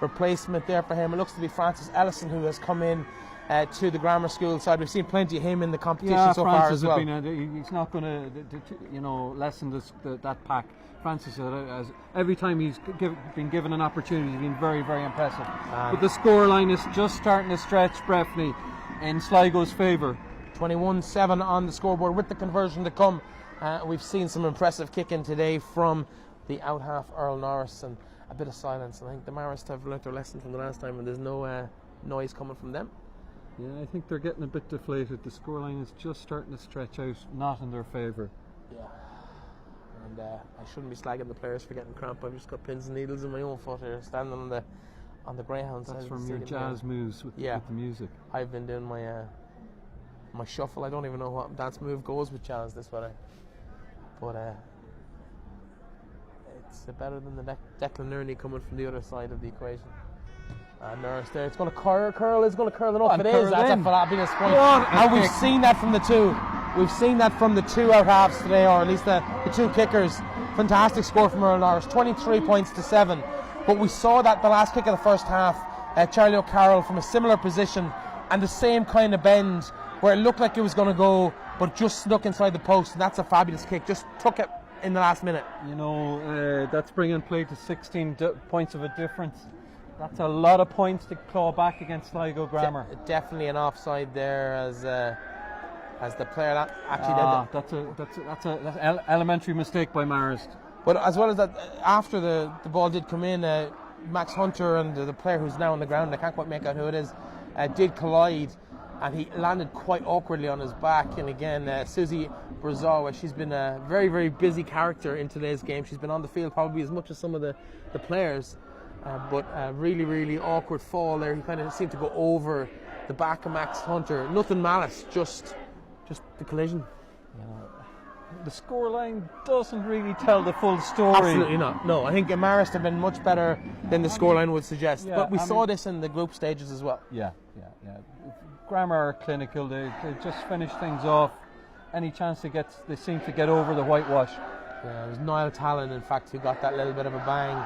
Replacement there for him. It looks to be Francis Ellison who has come in to the grammar school side. We've seen plenty of him in the competition so far as well. He's not going to lessen that pack. Francis has every time he's been given an opportunity, he's been very, very impressive. But the scoreline is just starting to stretch, Breffney, in Sligo's favour. 21-7 on the scoreboard with the conversion to come. We've seen some impressive kicking today from the out half Earl Norris, and a bit of silence. I think the Marist have learnt their lesson from the last time, and there's no noise coming from them. Yeah, I think they're getting a bit deflated. The scoreline is just starting to stretch out, not in their favour. Yeah, and I shouldn't be slagging the players for getting cramp. I've just got pins and needles in my own foot here, standing on the greyhound side. That's from your jazz moves with the music. I've been doing my shuffle. I don't even know what dance move goes with jazz this weather, but it's better than the Declan Nerney coming from the other side of the equation. Norris there, it's going to curl, it's going to curl enough. It is, that's a fabulous point. And we've seen that from the two. We've seen that from the two out halves today, or at least the two kickers. Fantastic score from Earl Norris, 23 points to 7. But we saw that the last kick of the first half, Charlie O'Carroll from a similar position and the same kind of bend, where it looked like it was going to go, but just snuck inside the post, and that's a fabulous kick. Just took it in the last minute. That's bringing play to 16 points of a difference. That's a lot of points to claw back against Sligo Grammar. Definitely an offside there, as the player that actually did. That's an elementary mistake by Marist. But as well as that, after the ball did come in, Max Hunter and the player who's now on the ground, I can't quite make out who it is, did collide, and he landed quite awkwardly on his back. And again, Susie Brazawa, she's been a very, very busy character in today's game. She's been on the field probably as much as some of the players. But a really, really awkward fall there. He kind of seemed to go over the back of Max Hunter. Nothing malice, just the collision. The scoreline doesn't really tell the full story. Absolutely not. No, I think Marist have been much better than the scoreline would suggest. Yeah, but we saw this in the group stages as well. Yeah. Grammar are clinical. They just finish things off. Any chance they seem to get over the whitewash. Yeah, it was Niall Talon, in fact, who got that little bit of a bang.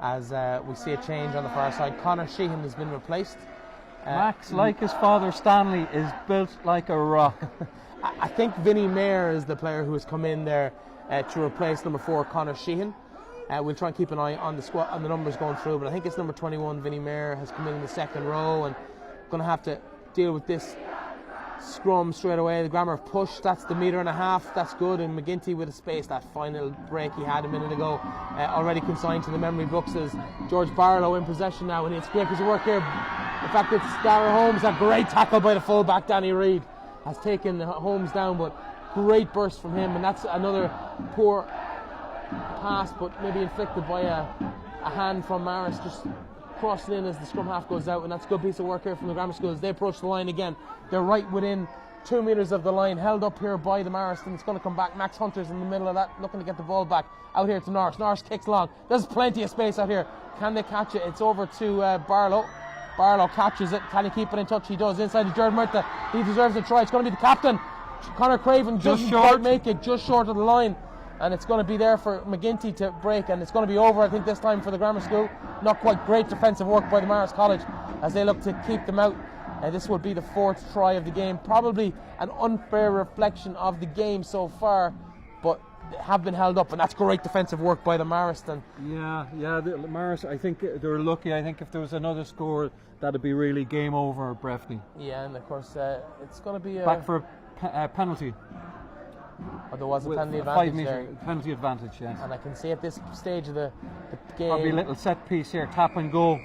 As we see a change on the far side, Conor Sheehan has been replaced. Max, like his father Stanley, is built like a rock. I think Vinnie Mayer is the player who has come in there to replace number 4, Conor Sheehan. We'll try and keep an eye on the squad, on the numbers going through, but I think it's number 21, Vinnie Mayer, has come in the second row, and going to have to deal with this scrum straight away. The Grammar have pushed, that's the 1.5 meters, that's good, and McGinty with a space. That final break he had a minute ago already consigned to the memory books as George Barlow in possession now, and it's great piece of work here. In fact, it's Dara Holmes, a great tackle by the fullback Danny Reid, has taken Holmes down, but great burst from him, and that's another poor pass, but maybe inflicted by a hand from Marist, just crossing in as the scrum half goes out, and that's a good piece of work here from the Grammar School as they approach the line again. They're right within 2 meters of the line, held up here by the Marist, and it's going to come back. Max Hunter's in the middle of that, looking to get the ball back out here to Norris. Norris kicks long. There's plenty of space out here. Can they catch it? It's over to Barlow. Barlow catches it. Can he keep it in touch? He does. Inside to Jared Murtha. He deserves a try. It's going to be the captain. Conor Craven doesn't quite make it, just short of the line. and it's going to be there for McGinty to break, and it's going to be over, I think, this time for the Grammar School. Not quite great defensive work by the Marist College as they look to keep them out. This would be the 4th try of the game. Probably an unfair reflection of the game so far, but they have been held up, and that's great defensive work by the Marist. And the Marist, I think they were lucky. I think if there was another score, that'd be really game over, Breffney. Yeah, and of course it's going to be back for a penalty. Oh, there was a penalty advantage 5 metre there. Penalty advantage, yes. And I can see at this stage of the game, probably a little set piece here, tap and go,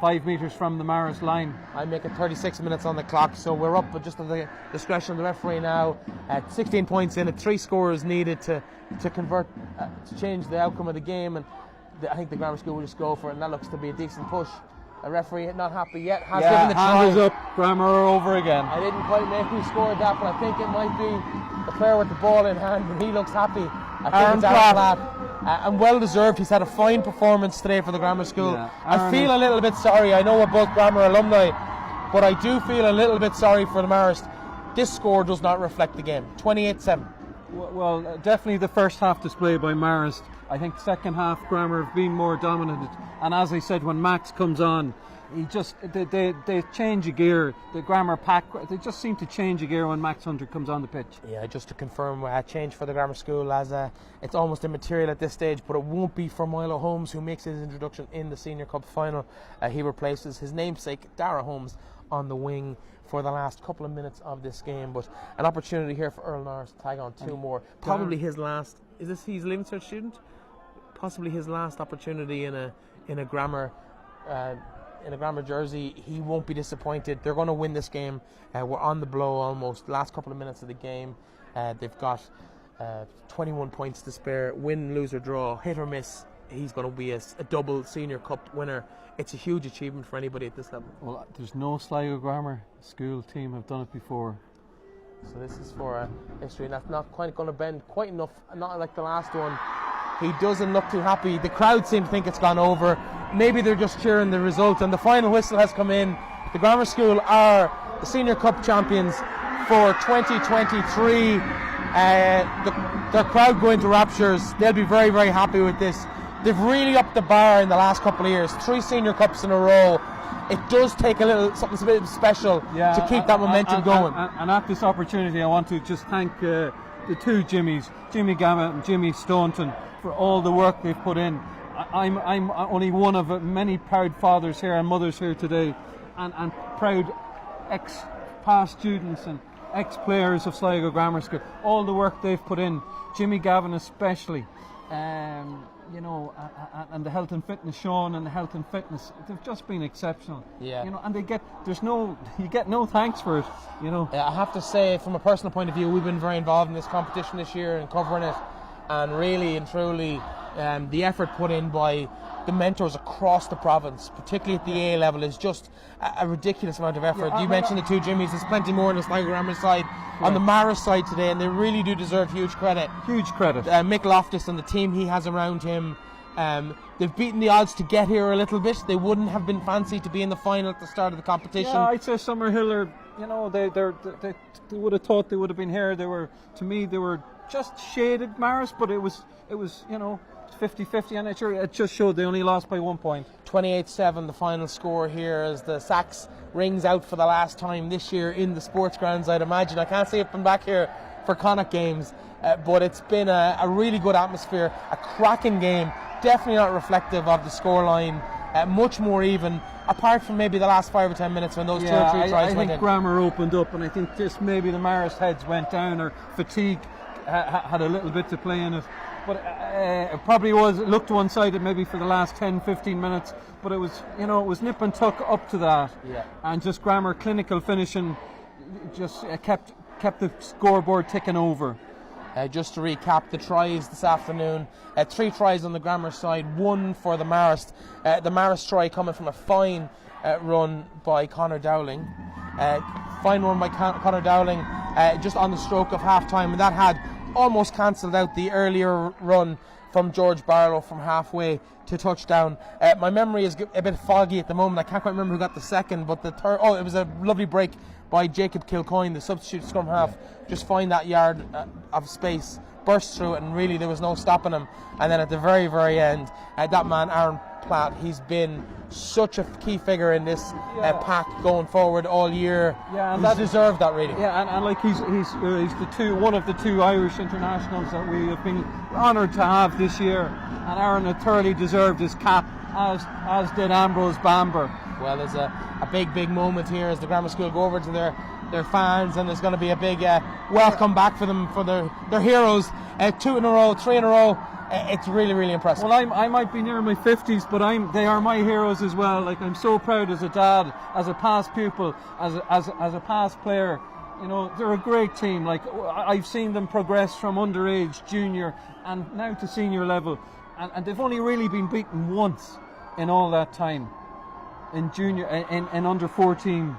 5 metres from the Marist line. I make it 36 minutes on the clock, so we're up, but just at the discretion of the referee now. At 16 points in it, 3 scores needed to convert, to change the outcome of the game, and I think the Grammar School will just go for it, and that looks to be a decent push. A referee not happy yet, has given the try. Hand is up, Grammar over again. I didn't quite make who scored that, but I think it might be the player with the ball in hand, and he looks happy. I think it's Aaron Platt. And well deserved. He's had a fine performance today for the Grammar School. Yeah, I feel a little bit sorry. I know we're both Grammar alumni, but I do feel a little bit sorry for the Marist. This score does not reflect the game. 28-7. Well, definitely the first half display by Marist. I think second half Grammar have been more dominant, and as I said, when Max comes on, they change a gear. The Grammar pack, they just seem to change a gear when Max Hunter comes on the pitch. Yeah, just to confirm, change for the Grammar School, as it's almost immaterial at this stage, but it won't be for Milo Holmes, who makes his introduction in the Senior Cup final. He replaces his namesake Dara Holmes on the wing for the last couple of minutes of this game. But an opportunity here for Earl Norris to tag on 2 more. Probably his last. Is this he's a Leaving Cert student? Possibly his last opportunity in a Grammar jersey. He won't be disappointed. They're going to win this game. We're on the blow almost. Last couple of minutes of the game. They've got 21 points to spare. Win, lose or draw, hit or miss. He's going to be a double Senior Cup winner. It's a huge achievement for anybody at this level. Well, there's no Sligo Grammar School team have done it before. So this is for history, and that's not quite going to bend quite enough. Not like the last one. He doesn't look too happy. The crowd seem to think it's gone over. Maybe they're just cheering the result, and the final whistle has come in. The Grammar School are the Senior Cup champions for 2023. Their crowd go into raptures. They'll be very, very happy with this. They've really upped the bar in the last couple of years. 3 Senior Cups in a row. It does take a little something a bit special to keep that momentum going. And at this opportunity, I want to just thank the 2 Jimmys, Jimmy Gamma and Jimmy Staunton, for all the work they've put in. I'm only one of many proud fathers here and mothers here today, and proud ex-past students and ex-players of Sligo Grammar School. All the work they've put in, Jimmy Gavin especially, and the health and fitness, Sean, and the health and fitness, they've just been exceptional. Yeah. And you get no thanks for it. I have to say, from a personal point of view, we've been very involved in this competition this year and covering it, and really and truly, the effort put in by the mentors across the province, particularly at the A level, is just a ridiculous amount of effort. You mentioned the 2 Jimmys. There's plenty more on the Sligo Grammar side, on the Marist side today, and they really do deserve huge credit. Huge credit. Mick Loftus and the team he has around him, they've beaten the odds to get here a little bit. They wouldn't have been fancy to be in the final at the start of the competition. Yeah, I'd say Summerhill are, they would have thought they would have been here. They were just shaded Marist, but it was 50-50, and it just showed they only lost by 1 point. 28-7 the final score here as the sax rings out for the last time this year in the sports grounds, I'd imagine. I can't see it from back here for Connacht games, but it's been a really good atmosphere, a cracking game, definitely not reflective of the scoreline, much more even, apart from maybe the last 5 or 10 minutes when those 2 or 3 tries went in. I think Grammar opened up, and I think just maybe the Marist heads went down, or fatigue had a little bit to play in it. But it probably looked one-sided maybe for the last 10-15 minutes, but it was nip and tuck up to that. Yeah. And just Grammar clinical finishing just kept the scoreboard ticking over. Just to recap the tries this afternoon, 3 tries on the Grammar side, 1 for the Marist. The Marist try coming from a fine run by Conor Dowling. Fine run by Conor Dowling just on the stroke of half-time, and that had almost cancelled out the earlier run from George Barlow from halfway to touchdown. My memory is a bit foggy at the moment. I can't quite remember who got the second, but the third, it was a lovely break by Jacob Kilcoyne, the substitute scrum half. Just find that yard of space burst through it, and really there was no stopping him. And then at the very, very end, that man, Aaron Platt, he's been such a key figure in this pack going forward all year. Yeah, and he's deserved that, really. Yeah, and like he's one of the two Irish internationals that we have been honoured to have this year. And Aaron had thoroughly deserved his cap, as did Ambrose Bamber. Well, there's a big moment here as the grammar school go over to their fans, and there's going to be a big welcome back for them, for their heroes. 2 in a row, 3 in a row. It's really, really impressive. Well, I might be near my 50s, but they are my heroes as well. Like, I'm so proud as a dad, as a past pupil, as a past player. You know, they're a great team. Like, I've seen them progress from underage, junior, and now to senior level, and they've only really been beaten once in all that time, in junior, in under 14.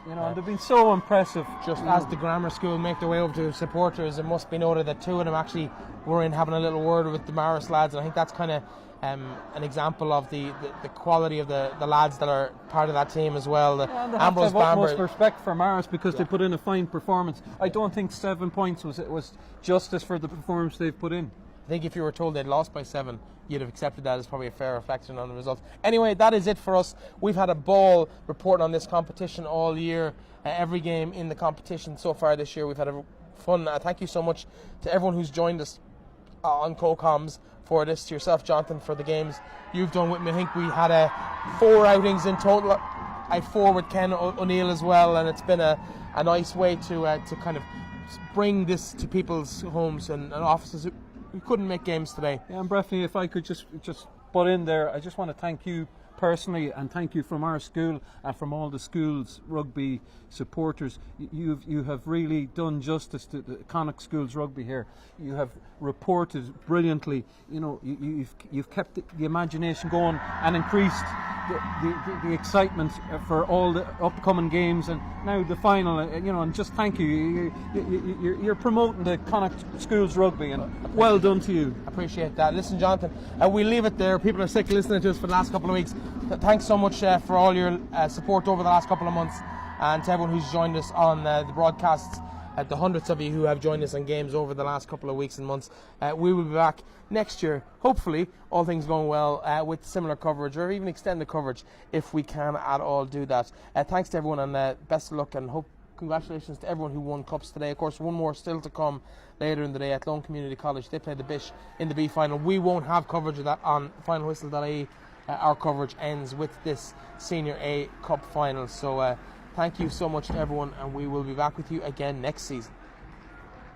You know, and they've been so impressive. Just as the grammar school make their way over to supporters, it must be noted that 2 of them actually were in having a little word with the Marist lads, and I think that's kind of an example of the quality of the lads that are part of that team as well. And they have to have utmost respect for Marist because they put in a fine performance. I don't think 7 points was justice for the performance they've put in. I think if you were told they'd lost by 7, you'd have accepted that as probably a fair reflection on the results. Anyway, that is it for us. We've had a ball reporting on this competition all year. Every game in the competition so far this year, we've had a fun. Thank you so much to everyone who's joined us on co-coms for this, to yourself, Jonathan, for the games you've done with me. I think we had 4 outings in total. I had 4 with Ken O'Neill as well, and it's been a nice way to kind of bring this to people's homes and offices who couldn't make games today. Yeah, and Breffney, if I could just butt in there, I just want to thank you personally, and thank you from our school and from all the school's rugby supporters. You have really done justice to the Connacht Schools rugby here. You have reported brilliantly. You know, you've kept the imagination going and increased the excitement for all the upcoming games, and now the final. You know, and just thank you. You're promoting the Connacht Schools rugby, and well done to you. Appreciate that. Listen, Jonathan, we'll leave it there. People are sick of listening to us for the last couple of weeks. Thanks so much for all your support over the last couple of months, and to everyone who's joined us on the broadcasts, the hundreds of you who have joined us on games over the last couple of weeks and months. We will be back next year, hopefully, all things going well, with similar coverage, or even extend the coverage if we can at all do that. Thanks to everyone, and best of luck, and congratulations to everyone who won cups today. Of course, one more still to come later in the day. Athlone Community College, they play the Bish in the B final. We won't have coverage of that on Finalwhistle.ie. Our coverage ends with this Senior A Cup final. So thank you so much to everyone, and we will be back with you again next season.